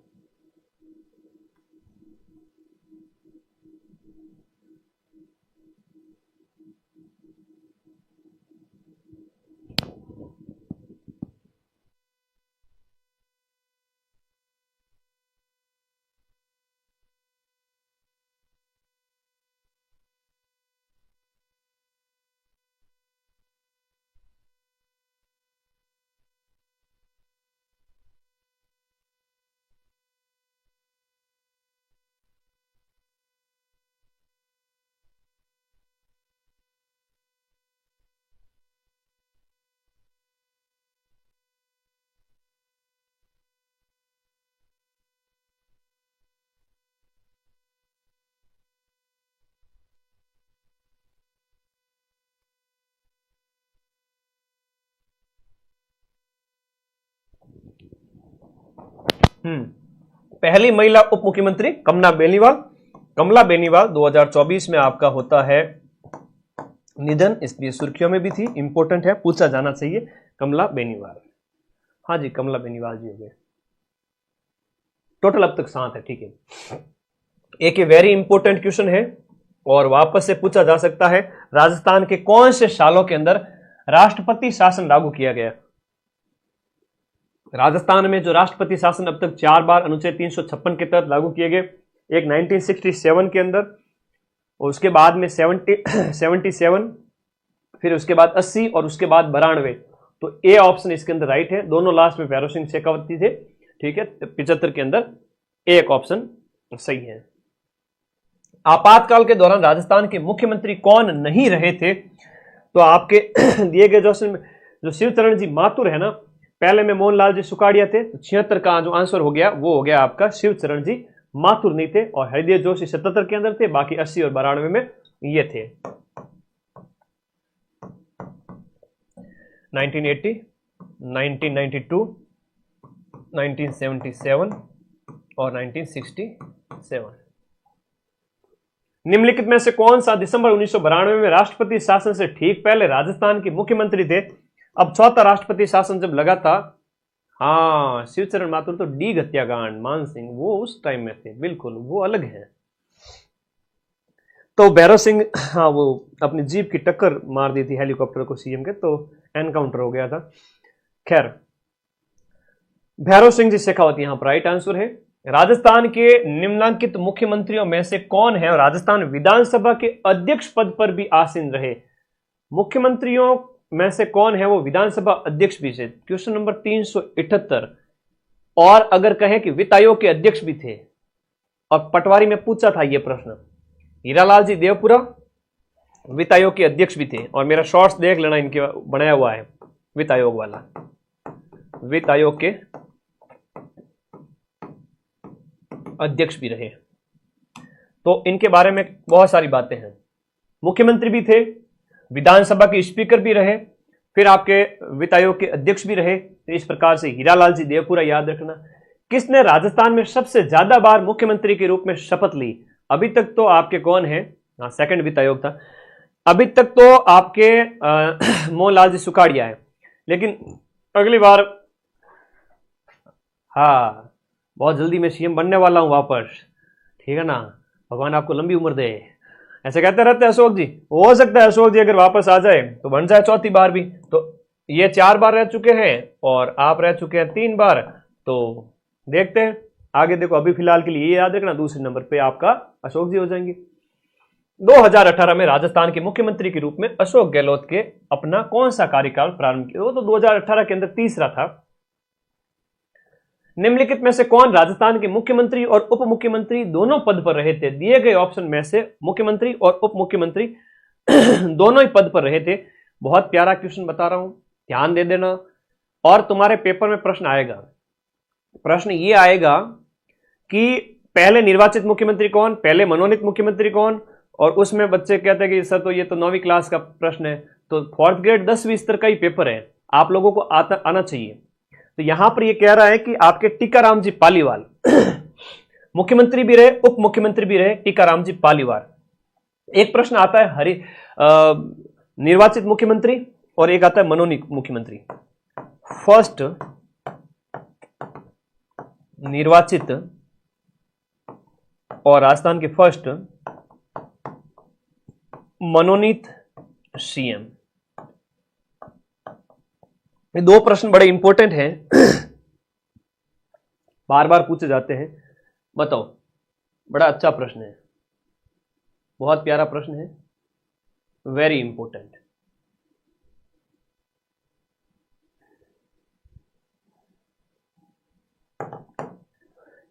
Speaker 1: पहली महिला उप मुख्यमंत्री कमला बेनीवाल। कमला बेनीवाल 2024 में आपका होता है निधन, इसलिए सुर्खियों में भी थी, इंपॉर्टेंट है, पूछा जाना चाहिए। कमला बेनीवाल, हाँ जी कमला बेनीवाल जी हो गए। टोटल अब तक 7 है, ठीक है। एक ये वेरी इंपॉर्टेंट क्वेश्चन है और वापस से पूछा जा सकता है, राजस्थान के कौन से सालों के अंदर राष्ट्रपति शासन लागू किया गया? राजस्थान में जो राष्ट्रपति शासन अब तक 4 बार अनुच्छेद 356 के तहत लागू किए गए, एक 1967 के अंदर, और उसके बाद में 77, फिर उसके बाद 80 और उसके बाद 92। तो ए ऑप्शन इसके अंदर राइट है, दोनों लास्ट में भैरव सिंह शेखावत थे, ठीक है। 75 के अंदर एक ऑप्शन सही है। आपातकाल के दौरान राजस्थान के मुख्यमंत्री कौन नहीं रहे थे? तो आपके दिए गए जो शिवचरण जी माथुर है ना, पहले में मोहनलाल जी सुकाड़िया थे, तो 76 का जो आंसर हो गया वो हो गया आपका शिवचरण जी माथुर नहीं थे, और हृदय जोशी 77 के अंदर थे, बाकी 80 और 92 में ये थे। 1980, 1992, 1977 और 1967। निम्नलिखित में से कौन सा दिसंबर 1992 में राष्ट्रपति शासन से ठीक पहले राजस्थान के मुख्यमंत्री थे? अब चौथा राष्ट्रपति शासन जब लगा था, हाँ शिवचरण माथुर तो डी हत्याकांड, मान सिंह वो उस टाइम में थे, बिल्कुल वो अलग है। तो भैरव सिंह, हाँ वो अपनी जीप की टक्कर मार दी थी हेलीकॉप्टर को सीएम के, तो एनकाउंटर हो गया था। खैर, भैरव सिंह जी शेखावत यहां पर राइट आंसर है। राजस्थान के निम्नलिखित मुख्यमंत्रियों में से कौन है और राजस्थान विधानसभा के अध्यक्ष पद पर भी आसीन रहे? मुख्यमंत्रियों में से कौन है वो विधानसभा अध्यक्ष भी थे? Question number 378। और अगर कहें कि वित्त आयोग के अध्यक्ष भी थे, और पटवारी में पूछा था यह प्रश्न, हीरालाल जी देवपुरा वित्त आयोग के अध्यक्ष भी थे, और मेरा शॉर्ट्स देख लेना, इनके बनाया हुआ है वित्त आयोग वाला, वित्त आयोग के अध्यक्ष भी रहे। तो इनके बारे में बहुत सारी बातें हैं। मुख्यमंत्री भी थे, विधानसभा के स्पीकर भी रहे, फिर आपके वित्त आयोग के अध्यक्ष भी रहे। तो इस प्रकार से हीरालाल जी देवपुरा याद रखना। किसने राजस्थान में सबसे ज्यादा बार मुख्यमंत्री के रूप में शपथ ली? अभी तक तो आपके कौन है, हाँ सेकंड वित्त आयोग था, अभी तक तो आपके मोहनलाल जी सुकाड़िया है, लेकिन अगली बार, हाँ बहुत जल्दी मैं सीएम बनने वाला हूं वापस, ठीक है ना, भगवान आपको लंबी उम्र दे, ऐसे कहते रहते हैं अशोक जी। हो सकता है अशोक जी अगर वापस आ जाए तो बन जाए चौथी बार भी। तो ये 4 बार रह चुके हैं और आप रह चुके हैं 3 बार, तो देखते हैं आगे। देखो अभी फिलहाल के लिए ये याद रखना, दूसरे नंबर पे आपका अशोक जी हो जाएंगे। 2018 में राजस्थान के मुख्यमंत्री के रूप में अशोक गहलोत के अपना कौन सा कार्यकाल प्रारंभ किया? वो तो 2018 के अंदर तीसरा था। निम्नलिखित में से कौन राजस्थान के मुख्यमंत्री और उप मुख्यमंत्री दोनों पद पर रहे थे? दिए गए ऑप्शन में से मुख्यमंत्री और उप मुख्यमंत्री दोनों ही पद पर रहे थे। बहुत प्यारा क्वेश्चन बता रहा हूं, ध्यान दे देना। और तुम्हारे पेपर में प्रश्न आएगा, प्रश्न ये आएगा कि पहले निर्वाचित मुख्यमंत्री कौन, पहले मनोनीत मुख्यमंत्री कौन, और उसमें बच्चे कहते हैं कि सर तो ये तो 9वीं क्लास का प्रश्न है, तो 4th ग्रेड 10वीं स्तर का ही पेपर है, आप लोगों को आना चाहिए। तो यहां पर ये कह रहा है कि आपके टीकाराम जी पालीवाल मुख्यमंत्री भी रहे, उप मुख्यमंत्री भी रहे, टीकाराम जी पालीवाल। एक प्रश्न आता है निर्वाचित मुख्यमंत्री और एक आता है मनोनीत मुख्यमंत्री। फर्स्ट निर्वाचित और राजस्थान के फर्स्ट मनोनीत सीएम। ये 2 प्रश्न बड़े इंपॉर्टेंट हैं, बार बार पूछे जाते हैं। बताओ, बड़ा अच्छा प्रश्न है, बहुत प्यारा प्रश्न है, वेरी इंपॉर्टेंट।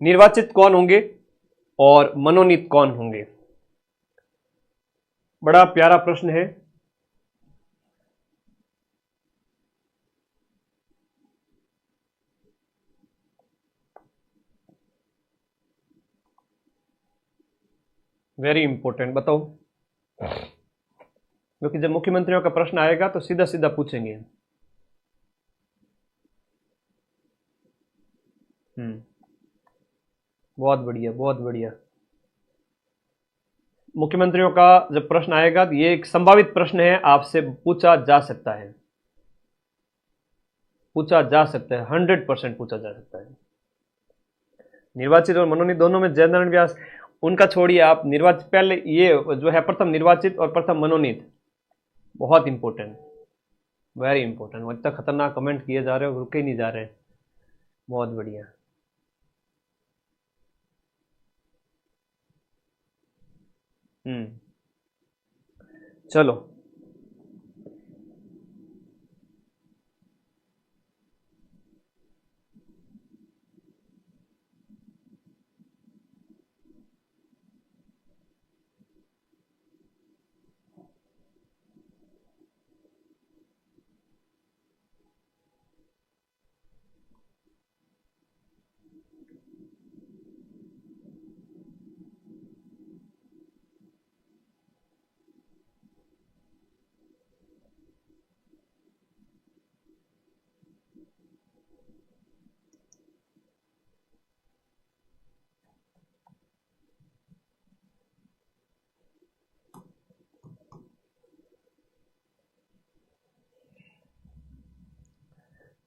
Speaker 1: निर्वाचित कौन होंगे और मनोनीत कौन होंगे? बड़ा प्यारा प्रश्न है। वेरी इंपॉर्टेंट, बताओ, क्योंकि जब मुख्यमंत्रियों का प्रश्न आएगा तो सीधा सीधा पूछेंगे। बहुत बढ़िया, बहुत बढ़िया। मुख्यमंत्रियों का जब प्रश्न आएगा तो ये एक संभावित प्रश्न है, आपसे पूछा जा सकता है, पूछा जा सकता है, 100% पूछा जा सकता है। निर्वाचित और मनोनीत दोनों में जयनारायण व्यास, उनका छोड़िए आप, निर्वाचित पहले ये जो है प्रथम निर्वाचित और प्रथम मनोनीत, बहुत इंपॉर्टेंट, वेरी इंपॉर्टेंट। वो इतना खतरनाक कमेंट किए जा रहे हो, रुके ही नहीं जा रहे, बहुत बढ़िया। चलो,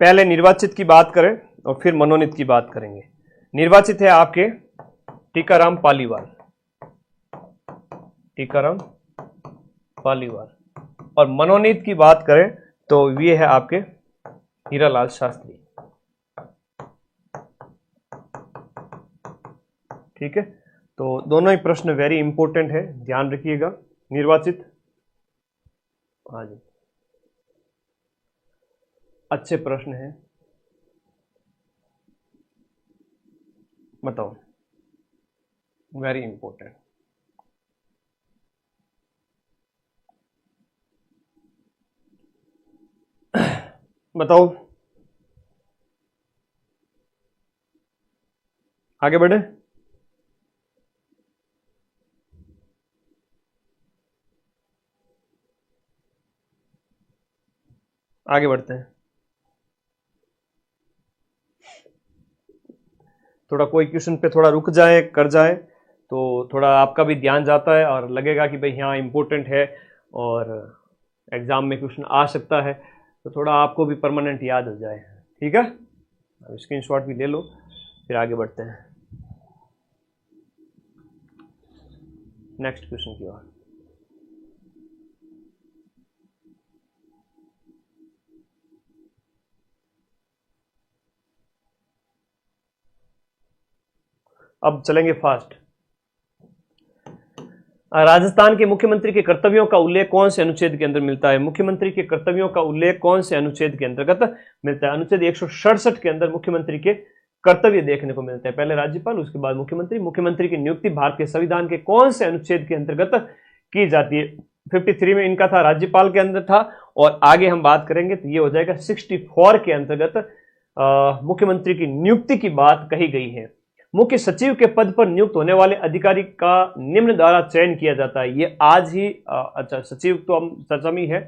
Speaker 1: पहले निर्वाचित की बात करें और फिर मनोनीत की बात करेंगे। निर्वाचित है आपके टीकाराम पालीवाल, टीकाराम पालीवाल, और मनोनीत की बात करें तो ये है आपके हीरालाल शास्त्री। ठीक है, तो दोनों ही प्रश्न वेरी इंपॉर्टेंट है, ध्यान रखिएगा। निर्वाचित, हाँ जी, अच्छे प्रश्न हैं, बताओ, वेरी इंपॉर्टेंट। बताओ, आगे बढ़े, आगे बढ़ते हैं। थोड़ा कोई क्वेश्चन पे थोड़ा रुक जाए, कर जाए, तो थोड़ा आपका भी ध्यान जाता है और लगेगा कि भाई हाँ इंपॉर्टेंट है और एग्जाम में क्वेश्चन आ सकता है, तो थोड़ा आपको भी परमानेंट याद हो जाए। ठीक है, अब स्क्रीनशॉट भी ले लो, फिर आगे बढ़ते हैं नेक्स्ट क्वेश्चन की ओर। अब चलेंगे फास्ट। राजस्थान के मुख्यमंत्री के कर्तव्यों का उल्लेख कौन से अनुच्छेद के अंदर मिलता है? मुख्यमंत्री के कर्तव्यों का उल्लेख कौन से अनुच्छेद के अंतर्गत मिलता है? अनुच्छेद 167 के अंदर मुख्यमंत्री के कर्तव्य देखने को मिलते हैं। पहले राज्यपाल, उसके बाद मुख्यमंत्री। मुख्यमंत्री की नियुक्ति भारत के संविधान के कौन से अनुच्छेद के अंतर्गत की जाती है? 53 में इनका था, राज्यपाल के अंदर था, और आगे हम बात करेंगे तो ये हो जाएगा 64 के अंतर्गत मुख्यमंत्री की नियुक्ति की बात कही गई है। मुख्य सचिव के पद पर नियुक्त होने वाले अधिकारी का निम्न द्वारा चयन किया जाता है। ये आज ही अच्छा, सचिव तो हम चर्चा में है,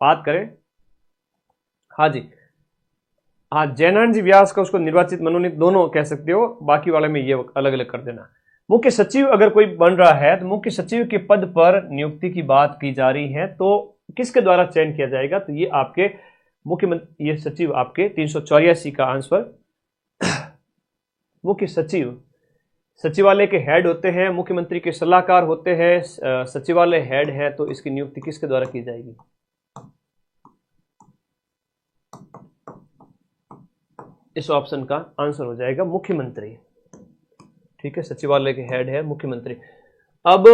Speaker 1: बात करें, हाँ जी, हाँ, जयनारायण जी व्यास का उसको निर्वाचित मनोनीत दोनों कह सकते हो, बाकी वाले में ये अलग अलग कर देना। मुख्य सचिव अगर कोई बन रहा है तो मुख्य सचिव के पद पर नियुक्ति की बात की जा रही है, तो किसके द्वारा चयन किया जाएगा? तो ये आपके मुख्यमंत्री, ये सचिव आपके 384 का आंसर। मुख्य सचिव सचिवालय के हेड होते हैं, मुख्यमंत्री के सलाहकार होते हैं, सचिवालय हेड है, तो इसकी नियुक्ति किसके द्वारा की जाएगी? इस ऑप्शन का आंसर हो जाएगा मुख्यमंत्री। ठीक है, सचिवालय के हेड है मुख्यमंत्री। अब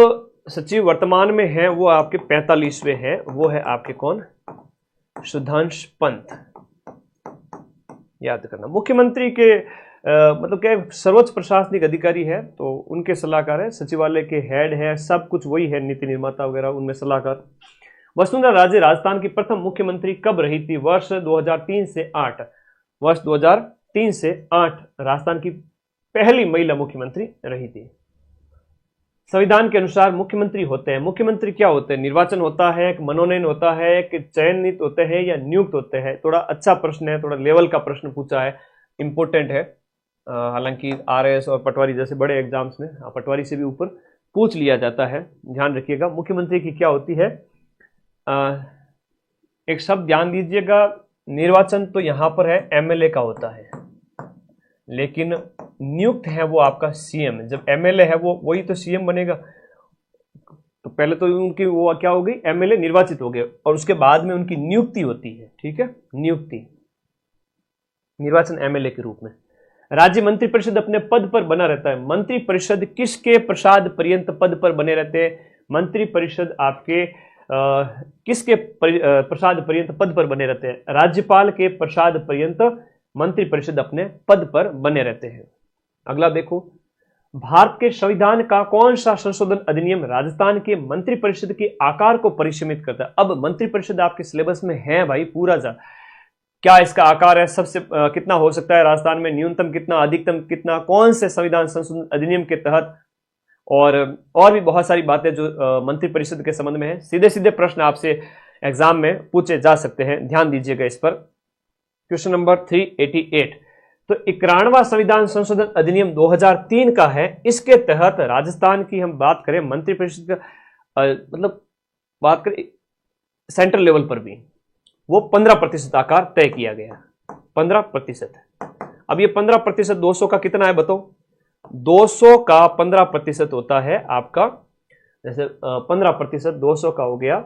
Speaker 1: सचिव वर्तमान में है वो आपके 45वें हैं, वो है आपके कौन? सुधांश पंत, याद करना। मुख्यमंत्री के मतलब क्या, सर्वोच्च प्रशासनिक अधिकारी है, तो उनके सलाहकार है, सचिवालय के हेड है, सब कुछ वही है, नीति निर्माता वगैरह उनमें सलाहकार। वसुंधरा राजे राजस्थान की प्रथम मुख्यमंत्री कब रही थी? वर्ष 2003 से 8, वर्ष 2003 से 8 राजस्थान की पहली महिला मुख्यमंत्री रही थी। संविधान के अनुसार मुख्यमंत्री होते हैं, मुख्यमंत्री क्या होते हैं? निर्वाचन होता है, एक मनोनयन होता है, कि चयनित होते हैं या नियुक्त होते हैं? थोड़ा अच्छा प्रश्न है, थोड़ा लेवल का प्रश्न पूछा है, इंपॉर्टेंट है। हालांकि आरएएस और पटवारी जैसे बड़े एग्जाम्स में पटवारी से भी ऊपर पूछ लिया जाता है, ध्यान रखिएगा। मुख्यमंत्री की क्या होती है, एक शब्द ध्यान दीजिएगा, निर्वाचन तो यहां पर है एमएलए का होता है, लेकिन नियुक्त है वो आपका सीएम। जब एमएलए है वो वही तो सीएम बनेगा, तो पहले तो उनकी वो क्या हो गई, एमएलए निर्वाचित हो गए और उसके बाद में उनकी नियुक्ति होती है, ठीक है, नियुक्ति, निर्वाचन एमएलए के रूप में। राज्य मंत्रिपरिषद अपने पद पर बना रहता है। मंत्रिपरिषद किसके प्रसाद पर्यंत पद पर बने रहते हैं, मंत्रिपरिषद आपके किसके प्रसाद पर्यंत पद पर बने रहते हैं, राज्यपाल के प्रसाद पर्यंत मंत्रिपरिषद अपने पद पर बने रहते हैं। अगला देखो, भारत के संविधान का कौन सा संशोधन अधिनियम राजस्थान के मंत्रिपरिषद के आकार को परिसीमित करता है। अब मंत्रिपरिषद आपके सिलेबस में है भाई पूरा जा, क्या इसका आकार है, सबसे कितना हो सकता है राजस्थान में, न्यूनतम कितना, अधिकतम कितना, कौन से संविधान संशोधन अधिनियम के तहत, और भी बहुत सारी बातें जो मंत्रिपरिषद के संबंध में है। सीधे सीधे प्रश्न आपसे एग्जाम में पूछे जा सकते हैं, ध्यान दीजिएगा इस पर। क्वेश्चन नंबर 388, तो 91वां संविधान संशोधन अधिनियम 2003 का है। इसके तहत राजस्थान की हम बात करें मंत्रिपरिषद का मतलब बात करें सेंट्रल लेवल पर भी, वो 15% आकार तय किया गया, 15%। अब ये 15% 200 का कितना है बताओ, 200 का 15% होता है आपका, जैसे 15% 200 का हो गया,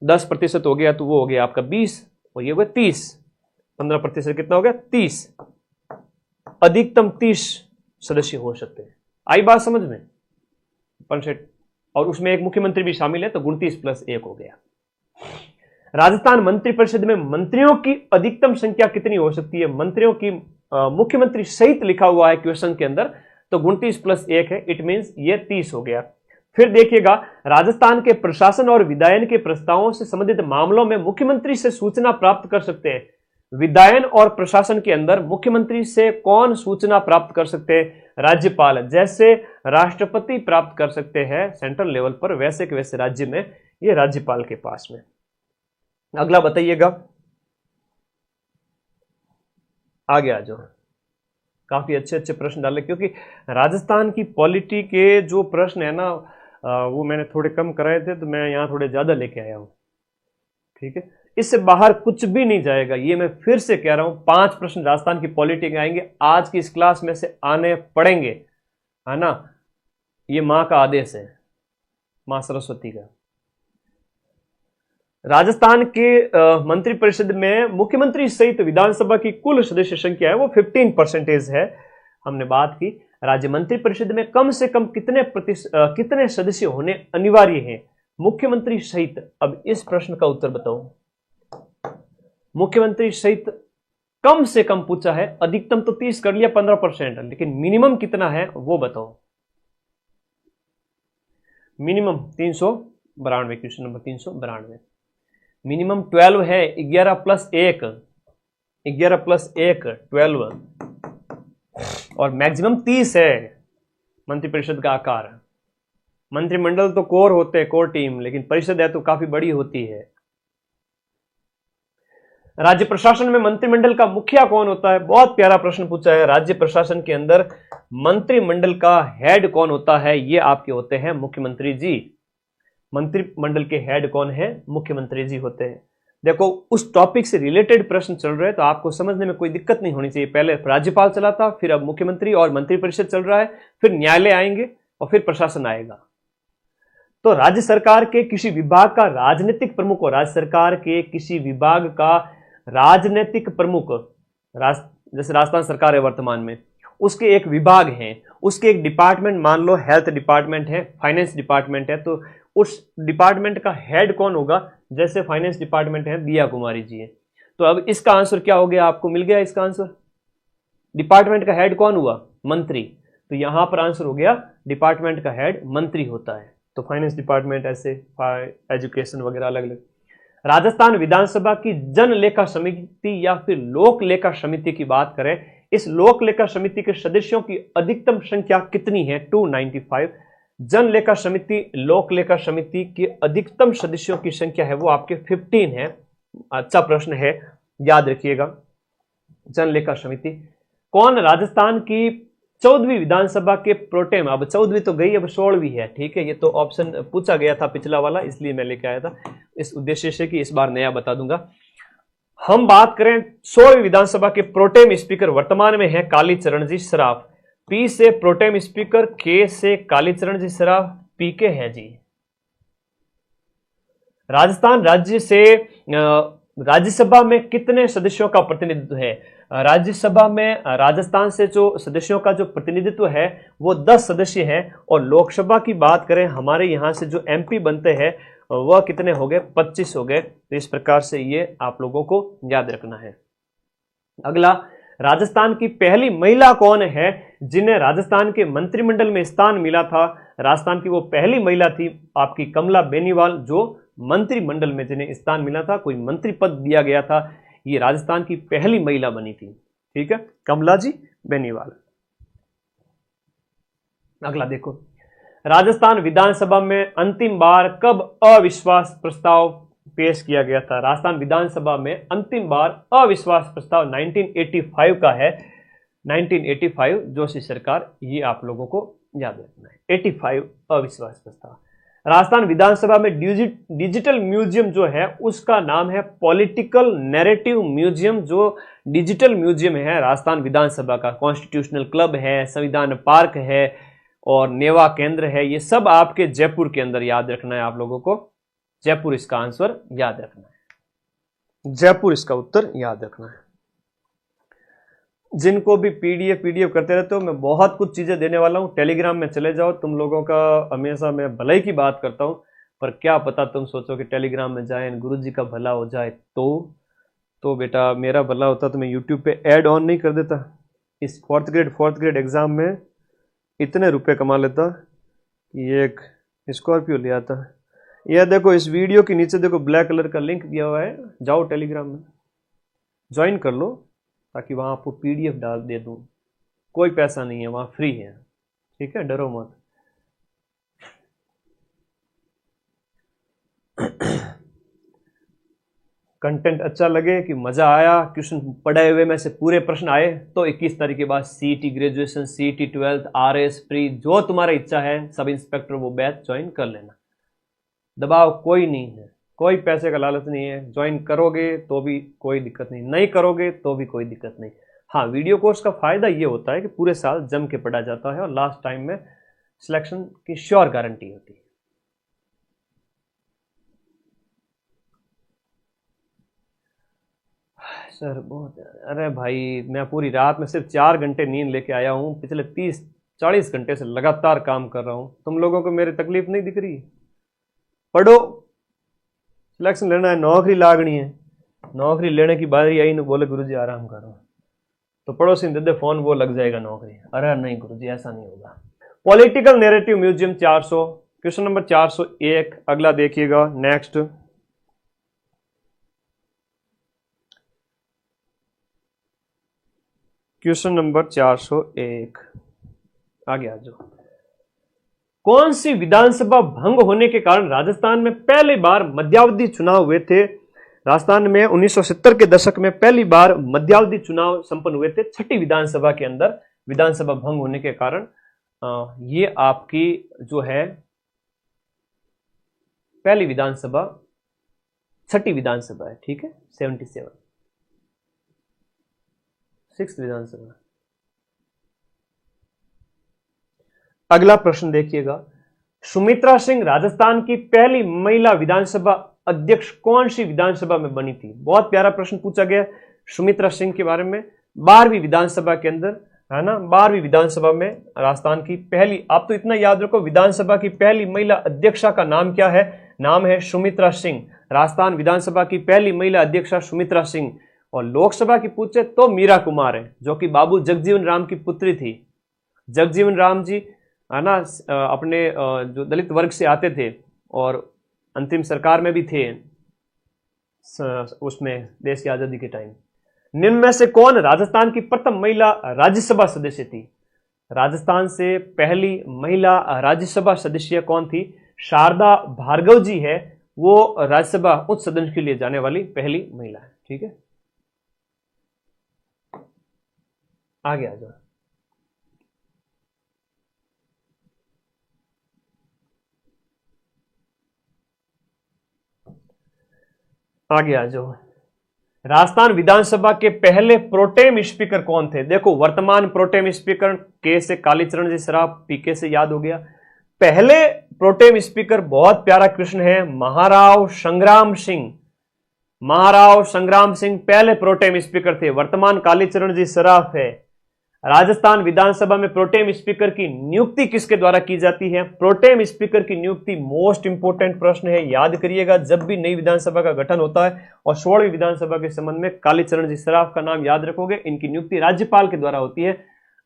Speaker 1: 10% हो गया तो वो हो गया आपका 20, और ये हो गया 30। 15% कितना हो गया, 30। अधिकतम 30 सदस्य हो सकते हैं। आई बात समझ में, 65, और उसमें एक मुख्यमंत्री भी शामिल है तो 29 + 1 हो गया। राजस्थान मंत्रिपरिषद में मंत्रियों की अधिकतम संख्या कितनी हो सकती है, मंत्रियों की मुख्यमंत्री सहित लिखा हुआ है क्वेश्चन के अंदर, तो 29 + 1 है, इट मींस ये 30 हो गया। फिर देखिएगा, राजस्थान के प्रशासन और विधायन के प्रस्तावों से संबंधित मामलों में मुख्यमंत्री से सूचना प्राप्त कर सकते हैं। विधायन और प्रशासन के अंदर मुख्यमंत्री से कौन सूचना प्राप्त कर सकते हैं, राज्यपाल। जैसे राष्ट्रपति प्राप्त कर सकते हैं सेंट्रल लेवल पर, वैसे के वैसे राज्य में ये राज्यपाल के पास में। अगला बताइएगा, आगे आ जाओ। काफी अच्छे अच्छे प्रश्न डाले, क्योंकि राजस्थान की पॉलिटी के जो प्रश्न है ना, वो मैंने थोड़े कम कराए थे, तो मैं यहां थोड़े ज्यादा लेके आया हूं, ठीक है। इससे बाहर कुछ भी नहीं जाएगा, ये मैं फिर से कह रहा हूं। 5 प्रश्न राजस्थान की पॉलिटी के आएंगे, आज की इस क्लास में से आने पड़ेंगे, है ना, ये मां का आदेश है, मां सरस्वती का। राजस्थान के मंत्रिपरिषद में मुख्यमंत्री सहित विधानसभा की कुल सदस्य संख्या है वो 15% है। हमने बात की राज्य मंत्रिपरिषद में कम से कम कितने सदस्य होने अनिवार्य हैं, मुख्यमंत्री सहित। अब इस प्रश्न का उत्तर बताओ, मुख्यमंत्री सहित कम से कम पूछा है, अधिकतम तो 30 कर लिया 15%, लेकिन मिनिमम कितना है वो बताओ। Minimum 392, question number 392। मिनिमम 12 है, 11 + 1, 11 + 1 12, और मैक्सिमम 30 है मंत्रिपरिषद का आकार। मंत्रिमंडल तो कोर होते हैं, कोर टीम, लेकिन परिषद है तो काफी बड़ी होती है। राज्य प्रशासन में मंत्रिमंडल का मुखिया कौन होता है, बहुत प्यारा प्रश्न पूछा है। राज्य प्रशासन के अंदर मंत्रिमंडल का हेड कौन होता है, ये आपके होते हैं मुख्यमंत्री जी। मंत्रिमंडल के हेड कौन है, मुख्यमंत्री जी होते हैं। देखो, उस टॉपिक से रिलेटेड प्रश्न चल रहे हैं तो आपको समझने में कोई दिक्कत नहीं होनी चाहिए। पहले राज्यपाल चला था, फिर अब मुख्यमंत्री और मंत्रिपरिषद चल रहा है, फिर न्यायालय आएंगे और फिर प्रशासन आएगा। तो राज्य सरकार के किसी विभाग का राजनीतिक प्रमुख हो, राज्य सरकार के किसी विभाग का राजनीतिक प्रमुख, जैसे राजस्थान सरकार है वर्तमान में, उसके एक विभाग हैं, उसके एक डिपार्टमेंट, मान लो हेल्थ डिपार्टमेंट है, फाइनेंस डिपार्टमेंट है, तो उस डिपार्टमेंट का हेड कौन होगा। जैसे फाइनेंस डिपार्टमेंट है, दिया कुमारी जी है, तो अब इसका आंसर क्या हो गया, आपको मिल गया इसका आंसर। डिपार्टमेंट का हेड कौन हुआ, मंत्री, तो यहां पर आंसर हो गया डिपार्टमेंट का हेड मंत्री होता है। तो फाइनेंस डिपार्टमेंट, ऐसे एजुकेशन वगैरह अलग अलग। राजस्थान विधानसभा की जन लेखा समिति या फिर लोक लेखा समिति की बात करें, इस लोक लेखा समिति के सदस्यों की अधिकतम संख्या कितनी है, 295। जन लेखा समिति, लोक लेखा समिति के अधिकतम सदस्यों की संख्या है वो आपके 15 है। अच्छा प्रश्न है, याद रखिएगा। जन लेखा समिति, कौन राजस्थान की 14वीं विधानसभा के प्रोटेम, अब 14वीं तो गई, अब 16वीं है, ठीक है। ये तो ऑप्शन पूछा गया था पिछला वाला, इसलिए मैं लेके आया था, इस उद्देश्य से कि इस बार नया बता दूंगा। हम बात करें 16वीं विधानसभा के प्रोटेम स्पीकर वर्तमान में है कालीचरण जी सराफ। पी से प्रोटेम स्पीकर, के से कालीचरण जी सराफ, पी के है जी। राजस्थान राज्य से राज्यसभा में कितने सदस्यों का प्रतिनिधित्व है? राज्यसभा में राजस्थान से जो सदस्यों का जो प्रतिनिधित्व है वो 10 सदस्य है, और लोकसभा की बात करें हमारे यहां से जो एमपी बनते हैं वह कितने हो गए? 25 हो गए। तो इस प्रकार से ये आप लोगों को याद रखना है। अगला, राजस्थान की पहली महिला कौन है जिन्हें राजस्थान के मंत्रिमंडल में स्थान मिला था? राजस्थान की वो पहली महिला थी आपकी कमला बेनीवाल, जो मंत्रिमंडल में जिन्हें स्थान मिला था, कोई मंत्री पद दिया गया था, ये राजस्थान की पहली महिला बनी थी, ठीक है, कमला जी बेनीवाल। अगला देखो, राजस्थान विधानसभा में अंतिम बार कब अविश्वास प्रस्ताव पेश किया गया था? राजस्थान विधानसभा में अंतिम बार अविश्वास प्रस्ताव 1985 का है, 1985 जोशी सरकार, ये आप लोगों को याद रखना है, 85 अविश्वास प्रस्ताव। राजस्थान विधानसभा में डिजिटल म्यूजियम जो है उसका नाम है पॉलिटिकल नैरेटिव म्यूजियम, जो डिजिटल म्यूजियम है राजस्थान विधानसभा का। कॉन्स्टिट्यूशनल क्लब है, संविधान पार्क है और नेवा केंद्र है, ये सब आपके जयपुर के अंदर याद रखना है आप लोगों को। जयपुर इसका आंसर याद रखना है, जयपुर इसका उत्तर याद रखना है। जिनको भी पीडीएफ करते रहते हो, मैं बहुत कुछ चीजें देने वाला हूं, टेलीग्राम में चले जाओ। तुम लोगों का हमेशा मैं भलाई की बात करता हूं, पर क्या पता तुम सोचो कि टेलीग्राम में जाए गुरुजी का भला हो जाए, तो बेटा मेरा भला होता तो मैं यूट्यूब पे ऐड ऑन नहीं कर देता। इस फोर्थ ग्रेड एग्जाम में इतने रुपए कमा लेता कि एक स्कॉर्पियो ले आता। यह देखो, इस वीडियो के नीचे देखो ब्लैक कलर का लिंक दिया हुआ है, जाओ टेलीग्राम में ज्वाइन कर लो, ताकि वहां आपको पीडीएफ डाल दे दूं। कोई पैसा नहीं है, वहां फ्री है, ठीक है, डरो मत। कंटेंट अच्छा लगे कि मजा आया, क्वेश्चन पढ़े हुए में से पूरे प्रश्न आए, तो 21 तारीख के बाद CET graduation, CET 12th, RS pre, जो तुम्हारा इच्छा है, सब इंस्पेक्टर वो बैच ज्वाइन कर लेना। दबाव कोई नहीं है, कोई पैसे का लालच नहीं है। ज्वाइन करोगे तो भी कोई दिक्कत नहीं, नहीं करोगे तो भी कोई दिक्कत नहीं। हाँ, वीडियो कोर्स का फायदा ये होता है कि पूरे साल जम के पढ़ा जाता है और लास्ट टाइम में सिलेक्शन की श्योर गारंटी होती है। सर बहुत, अरे भाई मैं पूरी रात में सिर्फ 4 घंटे नींद लेके आया हूं, पिछले 30-40 घंटे से लगातार काम कर रहा हूं। तुम लोगों को मेरी तकलीफ नहीं दिख रही? पढ़ो, सिलेक्शन लेना है, नौकरी लागनी है। नौकरी लेने की बारी आई न बोले गुरुजी आराम करो, तो पड़ोसी दे दे फोन, वो लग जाएगा नौकरी। अरे नहीं गुरुजी, ऐसा नहीं होगा। Political narrative museum 400, question number 401। अगला देखिएगा, नेक्स्ट क्वेश्चन नंबर 401, आगे आ जाओ। कौन सी विधानसभा भंग होने के कारण राजस्थान में पहली बार मध्यावधि चुनाव हुए थे? राजस्थान में 1970 के दशक में पहली बार मध्यावधि चुनाव संपन्न हुए थे, 6ठी विधानसभा के अंदर। विधानसभा भंग होने के कारण ये आपकी जो है पहली विधानसभा, 6ठी विधानसभा है, ठीक है, 77, 6th विधानसभा। अगला प्रश्न देखिएगा, सुमित्रा सिंह राजस्थान की पहली महिला विधानसभा अध्यक्ष कौन सी विधानसभा में बनी थी? बहुत प्यारा प्रश्न पूछा गया सुमित्रा सिंह के बारे में। 12वीं विधानसभा के अंदर, है ना, 12वीं विधानसभा में राजस्थान की पहली, आप तो इतना याद रखो, विधानसभा की पहली महिला अध्यक्षा का नाम क्या है? नाम है सुमित्रा सिंह। राजस्थान विधानसभा की पहली महिला अध्यक्षा सुमित्रा सिंह। और लोकसभा की पूछे तो मीरा कुमार है, जो कि बाबू जगजीवन राम की पुत्री थी। जगजीवन राम जी, है ना, अपने जो दलित वर्ग से आते थे और अंतिम सरकार में भी थे उसमें, देश की आजादी के टाइम। निम्न में से कौन राजस्थान की प्रथम महिला राज्यसभा सदस्य थी? राजस्थान से पहली महिला राज्यसभा सदस्य कौन थी? शारदा भार्गव जी है, वो राज्यसभा उच्च सदन के लिए जाने वाली पहली महिला है, ठीक है। आगे आ जाओ, आगे आ जाओ। राजस्थान विधानसभा के पहले प्रोटेम स्पीकर कौन थे? देखो, वर्तमान प्रोटेम स्पीकर के से कालीचरण जी सराफ, पीके से याद हो गया। पहले प्रोटेम स्पीकर बहुत प्यारा क्वेश्चन है, महाराव संग्राम सिंह। महाराव संग्राम सिंह पहले प्रोटेम स्पीकर थे, वर्तमान कालीचरण जी सराफ है। राजस्थान विधानसभा में प्रोटेम स्पीकर की नियुक्ति किसके द्वारा की जाती है? प्रोटेम स्पीकर की नियुक्ति मोस्ट इंपोर्टेंट प्रश्न है, याद करिएगा। जब भी नई विधानसभा का गठन होता है और 16वीं विधानसभा के संबंध में कालीचरण जी सराफ का नाम याद रखोगे। इनकी नियुक्ति राज्यपाल के द्वारा होती है।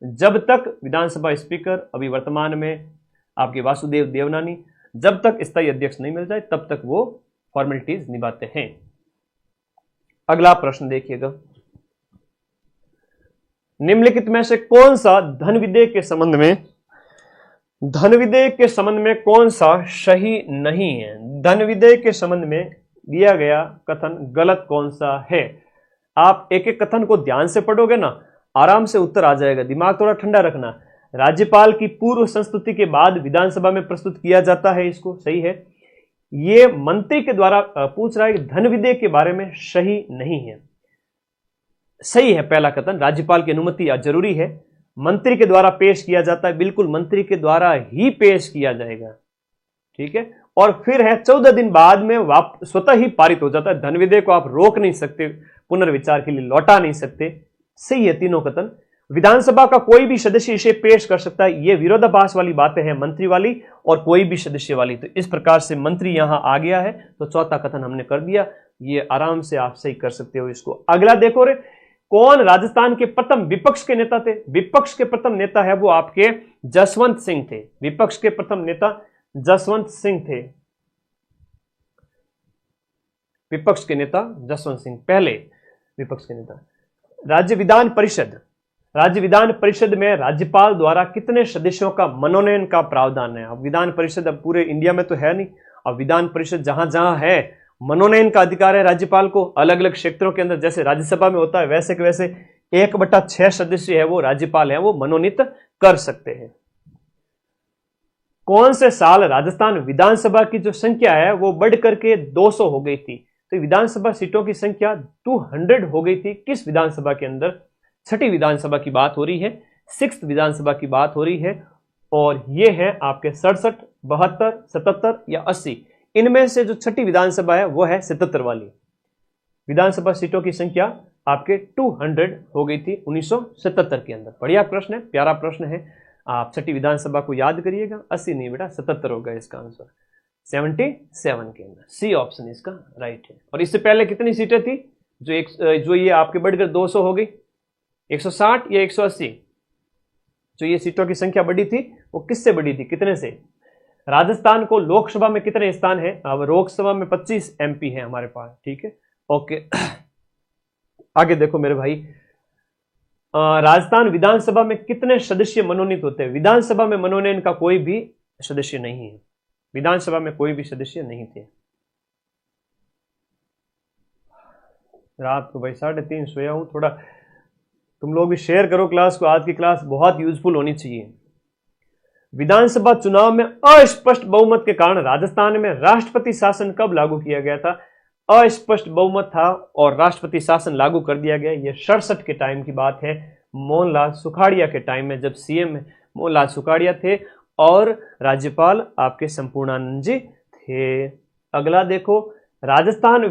Speaker 1: जब तक विधानसभा स्पीकर अभी वर्तमान में आपके वासुदेव देवनानी, जब तक स्थायी अध्यक्ष नहीं मिल जाए तब तक वो फॉर्मेलिटीज निभाते हैं। अगला प्रश्न देखिएगा, निम्नलिखित में से कौन सा धन विधेयक के संबंध में कौन सा सही नहीं है? धन विधेयक के संबंध में दिया गया कथन गलत कौन सा है? आप एक एक कथन को ध्यान से पढ़ोगे ना, आराम से उत्तर आ जाएगा। दिमाग थोड़ा ठंडा रखना। राज्यपाल की पूर्व संस्तुति के बाद विधानसभा में प्रस्तुत किया जाता है, इसको सही है। ये मंत्री के द्वारा पूछ रहा है कि धन विधेयक के बारे में सही नहीं है। सही है पहला कथन, राज्यपाल की अनुमति जरूरी है। मंत्री के द्वारा पेश किया जाता है, बिल्कुल मंत्री के द्वारा ही पेश किया जाएगा, ठीक है। और फिर है 14 दिन बाद में स्वतः ही पारित हो जाता है। धन विधेयक को आप रोक नहीं सकते, पुनर्विचार के लिए लौटा नहीं सकते। सही है तीनों कथन। विधानसभा का कोई भी सदस्य इसे पेश कर सकता है, ये विरोधाभास वाली बातें हैं, मंत्री वाली और कोई भी सदस्य वाली। तो इस प्रकार से मंत्री यहां आ गया है, तो चौथा कथन हमने कर दिया। ये आराम से आप सही कर सकते हो इसको। अगला देखो रे, कौन राजस्थान के प्रथम विपक्ष के नेता थे? विपक्ष के प्रथम नेता है वो आपके जसवंत सिंह थे। विपक्ष के प्रथम नेता जसवंत सिंह थे। विपक्ष के नेता जसवंत सिंह पहले विपक्ष के नेता। राज्य विधान परिषद में राज्यपाल द्वारा कितने सदस्यों का मनोनयन का प्रावधान है? अब विधान परिषद अब पूरे इंडिया में तो है नहीं। अब विधान परिषद जहां जहां है, मनोनयन का अधिकार है राज्यपाल को। अलग अलग क्षेत्रों के अंदर जैसे राज्यसभा में होता है, वैसे के वैसे 1/6 सदस्य है वो राज्यपाल है, वो मनोनीत कर सकते हैं। कौन से साल राजस्थान विधानसभा की जो संख्या है वो बढ़ करके 200 हो गई थी? तो विधानसभा सीटों की संख्या 200 हो गई थी। किस विधानसभा के अंदर? छठी विधानसभा की बात हो रही है, 6th विधानसभा की बात हो रही है। और ये है आपके 67, 72, 77 या 80। इनमें से जो छठी विधानसभा है वो है 77 वाली। विधानसभा सीटों की संख्या आपके 200 हो गई थी 1977 के अंदर। बढ़िया प्रश्न है, प्यारा प्रश्न है। आप छठी विधानसभा को याद करिएगा। 80 नहीं बेटा, 77 होगा इसका आंसर। 77 के अंदर सी ऑप्शन इसका राइट है। और इससे पहले कितनी सीटें थी जो ये आपके बढ़कर 200 हो गई? 160 या 180? जो ये सीटों की संख्या बढ़ी थी वो किससे बढ़ी थी, कितने से? राजस्थान को लोकसभा में कितने स्थान है? अब लोकसभा में 25 MP है हमारे पास, ठीक है। ओके, आगे देखो मेरे भाई, राजस्थान विधानसभा में कितने सदस्य मनोनीत होते हैं? विधानसभा में मनोनयन का कोई भी सदस्य नहीं है। विधानसभा में कोई भी सदस्य नहीं थे। रात को भाई 3:30 सोया हूं, थोड़ा तुम लोग भी शेयर करो क्लास को। आज की क्लास बहुत यूजफुल होनी चाहिए। विधानसभा चुनाव में अस्पष्ट बहुमत के कारण राजस्थान में राष्ट्रपति शासन कब लागू किया गया था? अस्पष्ट बहुमत था और राष्ट्रपति शासन लागू कर दिया गया। यह 67 के टाइम की बात है, मोहनलाल सुखाड़िया के टाइम में, जब CM मोहनलाल सुखाड़िया थे और राज्यपाल आपके संपूर्णानंद जी थे। अगला देखो, राजस्थान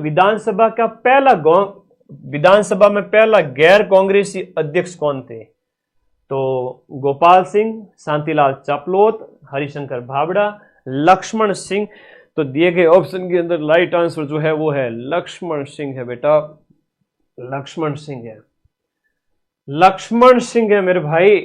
Speaker 1: विधानसभा में पहला गैर कांग्रेसी अध्यक्ष कौन थे? तो गोपाल सिंह, शांतिलाल चापलोत, हरिशंकर भाबड़ा, लक्ष्मण सिंह। तो दिए गए ऑप्शन के अंदर राइट आंसर जो है वो है लक्ष्मण सिंह है बेटा, लक्ष्मण सिंह है। लक्ष्मण सिंह है मेरे भाई।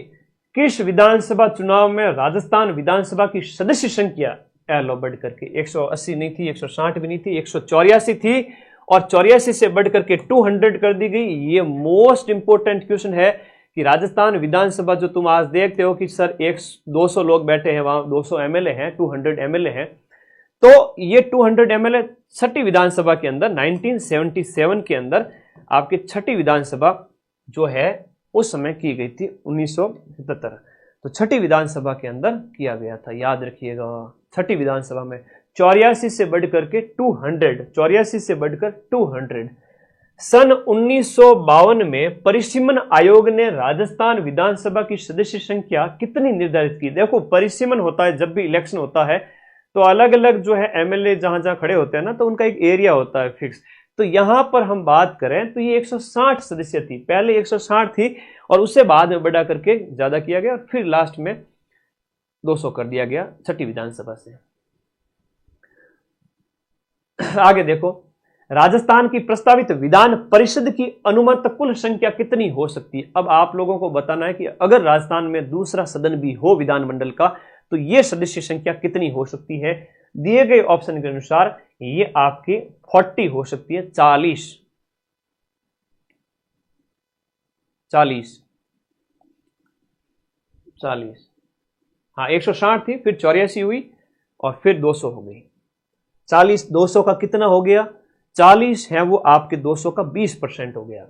Speaker 1: किस विधानसभा चुनाव में राजस्थान विधानसभा की सदस्य संख्या लो बढ़ करके 180 नहीं थी, 160 भी नहीं थी, 184 थी और 84 से बढ़ करके 200 कर दी गई। ये मोस्ट इंपोर्टेंट क्वेश्चन है कि राजस्थान विधानसभा जो तुम आज देखते हो कि सर 200 लोग बैठे हैं, वहां 200 MLA हैं, 200 MLA हैं। तो ये 200 MLA छठी विधानसभा के अंदर 1977 के अंदर आपकी छठी विधानसभा जो है उस समय की गई थी 1977। तो छठी विधानसभा के अंदर किया गया था, याद रखिएगा। छठी विधानसभा में 84 से बढ़कर के 200, 84 से बढ़कर 200। सन 1952 में परिसीमन आयोग ने राजस्थान विधानसभा की सदस्य संख्या कितनी निर्धारित की? देखो, परिसीमन होता है जब भी इलेक्शन होता है तो अलग अलग जो है एमएलए जहां जहां खड़े होते हैं ना, तो उनका एक एरिया होता है फिक्स। तो यहां पर हम बात करें तो ये 160 सदस्य थी, पहले 160 थी और उससे बाद में बढ़ा करके ज्यादा किया गया और फिर लास्ट में 200 कर दिया गया छठी विधानसभा से। आगे देखो, राजस्थान की प्रस्तावित विधान परिषद की अनुमत कुल संख्या कितनी हो सकती है? अब आप लोगों को बताना है कि अगर राजस्थान में दूसरा सदन भी हो विधानमंडल का तो यह सदस्य संख्या कितनी हो सकती है? दिए गए ऑप्शन के अनुसार ये आपकी 40 हो सकती है, 40। हाँ, 160 थी, फिर 84 हुई और फिर 200 हो गई। 40 200 का कितना हो गया? 40 है वो आपके 200 का 20% हो गया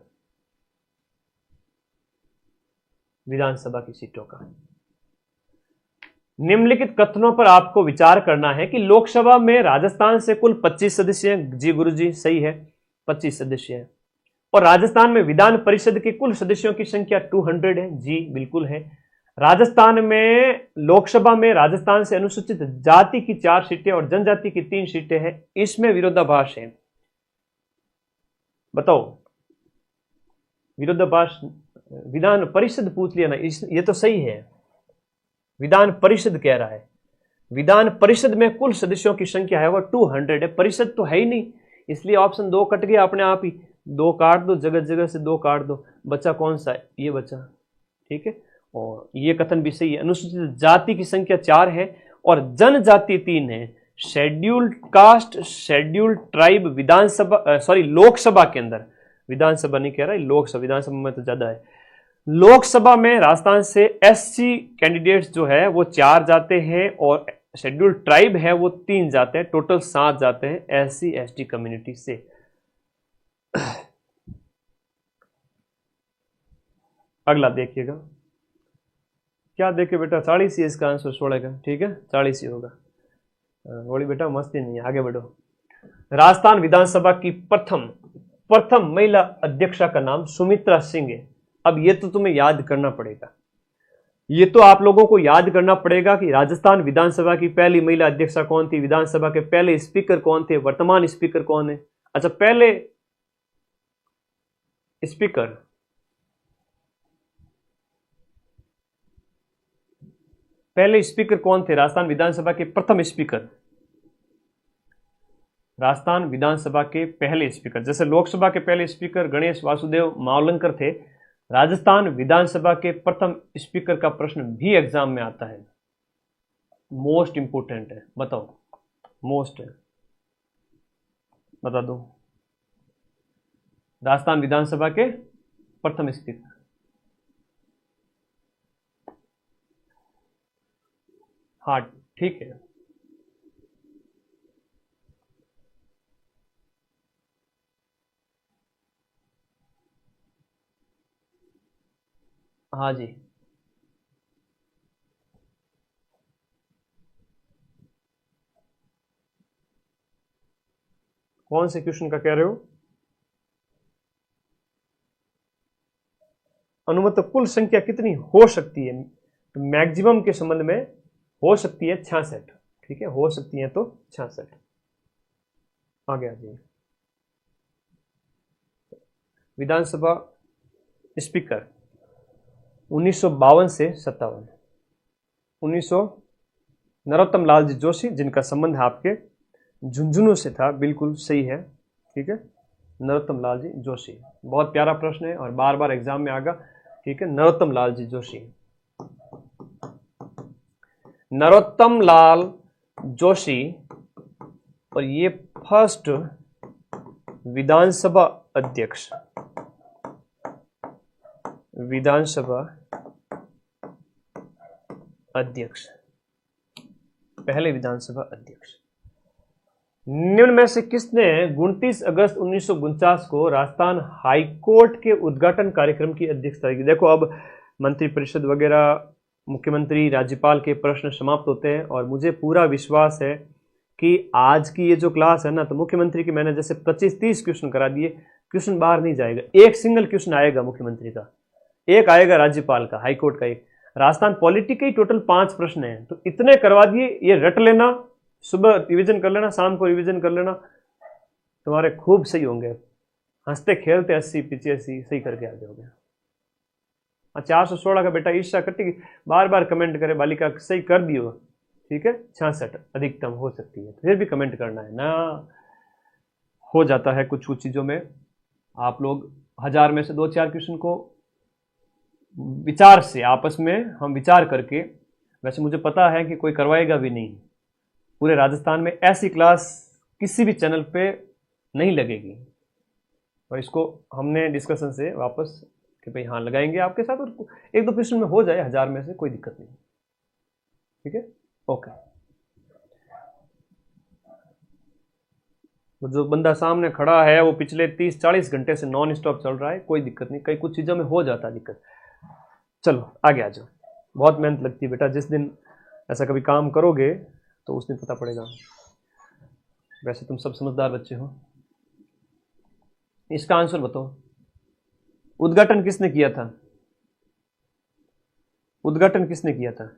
Speaker 1: विधानसभा की सीटों का। निम्नलिखित कथनों पर आपको विचार करना है कि लोकसभा में राजस्थान से कुल 25 सदस्य हैं। जी गुरुजी, सही है, 25 सदस्य हैं। और राजस्थान में विधान परिषद के कुल सदस्यों की संख्या 200 है। जी बिल्कुल है। राजस्थान में लोकसभा में राजस्थान से अनुसूचित जाति की 4 सीटें और जनजाति की 3 सीटें हैं। इसमें विरोधाभास है, बताओ विरोधाभास। विधान परिषद पूछ लिया ना, ये तो सही है, विधान परिषद कह रहा है। विधान परिषद में कुल सदस्यों की संख्या है वो 200 है, परिषद तो है ही नहीं, इसलिए ऑप्शन 2 कट गया अपने आप ही। 2 काट दो, जगह जगह से 2 काट दो, बचा कौन सा है? ये बचा, ठीक है। और ये कथन भी सही है, अनुसूचित जाति की संख्या 4 है और जनजाति 3 है। शेड्यूल्ड कास्ट, शेड्यूल्ड ट्राइब विधानसभा लोकसभा के अंदर, विधानसभा नहीं कह रहा, लोकसभा, विधानसभा में तो ज्यादा है। लोकसभा में राजस्थान से एससी कैंडिडेट्स जो है वो 4 जाते हैं और शेड्यूल्ड ट्राइब है वो 3 जाते हैं, टोटल 7 जाते हैं एससी एसटी कम्युनिटी से। अगला देखिएगा, क्या देखे बेटा? 40 ही इसका आंसर 16 का, ठीक है, 40 ही होगा। बोली बेटा मस्ती नहीं है, आगे बढ़ो। राजस्थान विधानसभा की प्रथम महिला अध्यक्षा का नाम सुमित्रा सिंह है। अब ये तो तुम्हें याद करना पड़ेगा, ये तो आप लोगों को याद करना पड़ेगा कि राजस्थान विधानसभा की पहली महिला अध्यक्षा कौन थी, विधानसभा के पहले स्पीकर कौन थे, वर्तमान स्पीकर कौन है। अच्छा, पहले स्पीकर कौन थे राजस्थान विधानसभा के? प्रथम स्पीकर, राजस्थान विधानसभा के पहले स्पीकर। जैसे लोकसभा के पहले स्पीकर गणेश वासुदेव मावलंकर थे, राजस्थान विधानसभा के प्रथम स्पीकर का प्रश्न भी एग्जाम में आता है, मोस्ट इंपोर्टेंट है, बताओ मोस्ट है, बता दो। राजस्थान विधानसभा के प्रथम स्पीकर, हाँ ठीक है। हाँ जी, कौन से क्वेश्चन का कह रहे हो? अनुमत कुल संख्या कितनी हो सकती है? तो मैक्सिमम के संबंध में हो सकती है 66, ठीक है, हो सकती है तो 66। आगे आ जाइए। विधानसभा स्पीकर 1952 से 57, 1900 नरोत्तम लाल जी जोशी, जिनका संबंध आपके झुंझुनू से था, बिल्कुल सही है, ठीक है, नरोत्तम लाल जी जोशी। बहुत प्यारा प्रश्न है और बार बार एग्जाम में आएगा, ठीक है, नरोत्तम लाल जी जोशी। नरोत्तम लाल जोशी, और ये फर्स्ट विधानसभा अध्यक्ष, विधानसभा अध्यक्ष, पहले विधानसभा अध्यक्ष। निम्न में से किसने 29 अगस्त 1949 को राजस्थान हाईकोर्ट के उद्घाटन कार्यक्रम की अध्यक्षता की? देखो, अब मंत्रिपरिषद वगैरह, मुख्यमंत्री, राज्यपाल के प्रश्न समाप्त होते हैं और मुझे पूरा विश्वास है कि आज की ये जो क्लास है ना, तो मुख्यमंत्री की मैंने जैसे 25-30 क्वेश्चन करा दिए, क्वेश्चन बाहर नहीं जाएगा, एक सिंगल क्वेश्चन आएगा मुख्यमंत्री का, एक आएगा राज्यपाल का, हाईकोर्ट का एक, राजस्थान पॉलिटी के ही टोटल 5 प्रश्न हैं, तो इतने करवा दिए। ये रट लेना, सुबह रिवीजन कर लेना, शाम को रिवीजन कर लेना, तुम्हारे खूब सही होंगे, हंसते खेलते 80-85 सही करके आ जाओगे। 416 का बेटा ईर्षा करती, बार बार कमेंट करे बालिका सही कर दियो, ठीक है, 66 अधिकतम हो सकती है, फिर भी कमेंट करना है ना। हो जाता है कुछ कुछ चीजों में, आप लोग 1000 में से 2-4 क्वेश्चन को विचार से, आपस में हम विचार करके, वैसे मुझे पता है कि कोई करवाएगा भी नहीं, पूरे राजस्थान में ऐसी क्लास किसी भी चैनल पे नहीं लगेगी, और इसको हमने डिस्कशन से वापस कि भाई हाँ लगाएंगे आपके साथ, और 1-2 क्वेश्चन में हो जाए 1000 में से, कोई दिक्कत नहीं, ठीक है, ओके। वो जो बंदा सामने खड़ा है वो पिछले 30-40 घंटे से नॉन स्टॉप चल रहा है, कोई दिक्कत नहीं, कई कुछ चीज़ों में हो जाता है दिक्कत। चलो आगे आ जाओ, बहुत मेहनत लगती है बेटा, जिस दिन ऐसा कभी काम करोगे तो उस दिन पता पड़ेगा। वैसे तुम सब समझदार बच्चे हो। इसका आंसर बताओ, उद्घाटन किसने किया था? उद्घाटन किसने किया था?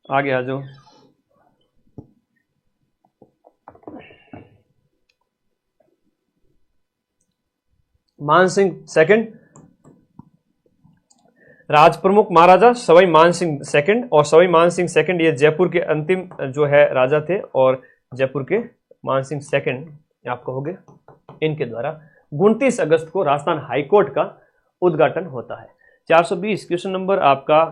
Speaker 1: आगे आ जाओ। मानसिंह सेकंड, राज प्रमुख महाराजा सवाई मानसिंह सेकंड, और सवाई मानसिंह सेकंड ये जयपुर के अंतिम जो है राजा थे, और जयपुर के मानसिंह सेकंड आपको हो गए, इनके द्वारा 29 अगस्त को राजस्थान हाईकोर्ट का उद्घाटन होता है। 420 क्वेश्चन नंबर आपका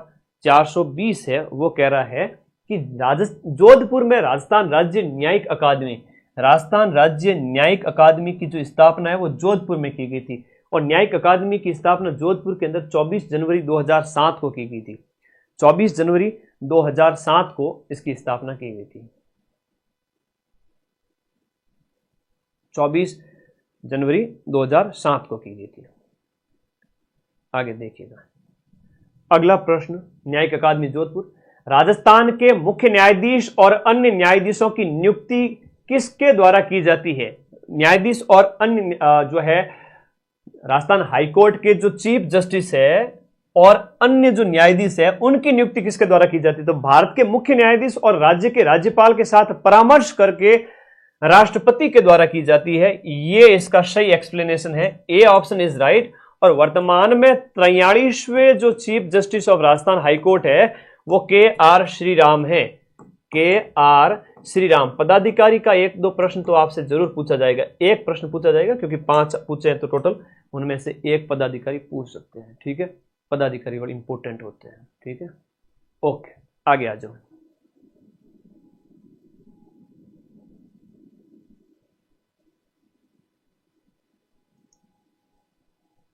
Speaker 1: 420 है, वो कह रहा है कि जोधपुर में राजस्थान राज्य न्यायिक अकादमी, राजस्थान राज्य न्यायिक अकादमी की जो स्थापना है वो जोधपुर में की गई थी, और न्यायिक अकादमी की स्थापना जोधपुर के अंदर 24 जनवरी 2007 को की गई थी। 24 जनवरी 2007 को इसकी स्थापना की गई थी। 24 जनवरी 2007 को की गई थी। आगे देखिएगा, अगला प्रश्न, न्यायिक अकादमी जोधपुर, राजस्थान के मुख्य न्यायाधीश और अन्य न्यायाधीशों की नियुक्ति किसके द्वारा की जाती है? न्यायाधीश और अन्य जो है राजस्थान हाईकोर्ट के जो चीफ जस्टिस है और अन्य जो न्यायाधीश है, उनकी नियुक्ति किसके द्वारा की जाती है? तो भारत के मुख्य न्यायाधीश और राज्य के राज्यपाल के साथ परामर्श करके राष्ट्रपति के द्वारा की जाती है। ये इसका सही एक्सप्लेनेशन है, ए ऑप्शन इज राइट। और वर्तमान में 43वें जो chief justice of Rajasthan high court है वो के.आर. श्रीराम है, के.आर. श्रीराम। पदाधिकारी का 1-2 प्रश्न तो आपसे जरूर पूछा जाएगा, एक प्रश्न पूछा जाएगा, क्योंकि 5 पूछे हैं तो टोटल, उनमें से एक पदाधिकारी पूछ सकते हैं, ठीक है, पदाधिकारी बड़े इंपॉर्टेंट होते हैं, ठीक है, ओके। आगे आ जाओ,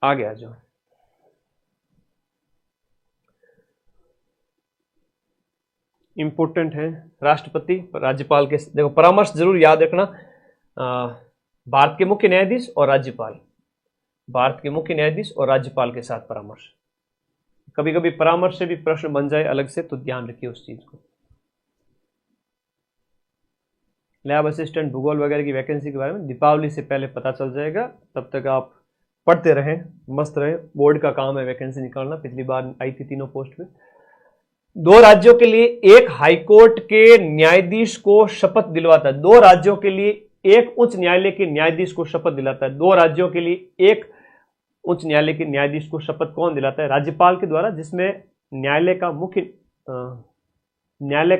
Speaker 1: आगे आ जाओ। इंपॉर्टेंट है, राष्ट्रपति राज्यपाल के, देखो परामर्श जरूर याद रखना, भारत के मुख्य न्यायाधीश और राज्यपाल, भारत के मुख्य न्यायाधीश और राज्यपाल के साथ परामर्श। कभी कभी परामर्श से भी प्रश्न बन जाए अलग से, तो ध्यान रखिए उस चीज को। लैब असिस्टेंट भूगोल वगैरह की वैकेंसी के बारे में दीपावली से पहले पता चल जाएगा, तब तक आप पढ़ते रहें, मस्त रहें, बोर्ड का काम है वैकेंसी निकालना। पिछली बार आई थी 3 पोस्ट में। 2 राज्यों के लिए एक हाईकोर्ट के न्यायाधीश को शपथ दिलवाता है, 2 राज्यों के लिए एक उच्च न्यायालय के न्यायाधीश को शपथ दिलाता है। 2 राज्यों के लिए एक उच्च न्यायालय के न्यायाधीश को शपथ कौन दिलाता है? राज्यपाल के द्वारा, जिसमें न्यायालय का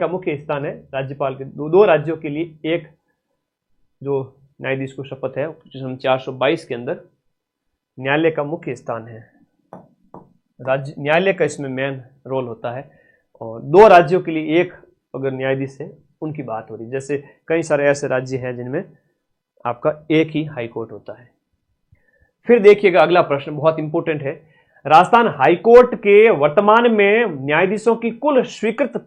Speaker 1: मुख्य स्थान है राज्यपाल के। 2 राज्यों के लिए एक जो न्यायाधीश को शपथ है, 422 के अंदर न्यायालय का मुख्य स्थान है, राज्य न्यायालय का इसमें मेन रोल होता है। और 2 राज्यों के लिए एक अगर न्यायाधीश है, उनकी बात हो रही, जैसे कई सारे ऐसे राज्य हैं जिनमें आपका एक ही हाईकोर्ट होता है। फिर देखिएगा अगला प्रश्न बहुत इंपॉर्टेंट है। राजस्थान हाईकोर्ट के वर्तमान में न्यायाधीशों की कुल स्वीकृत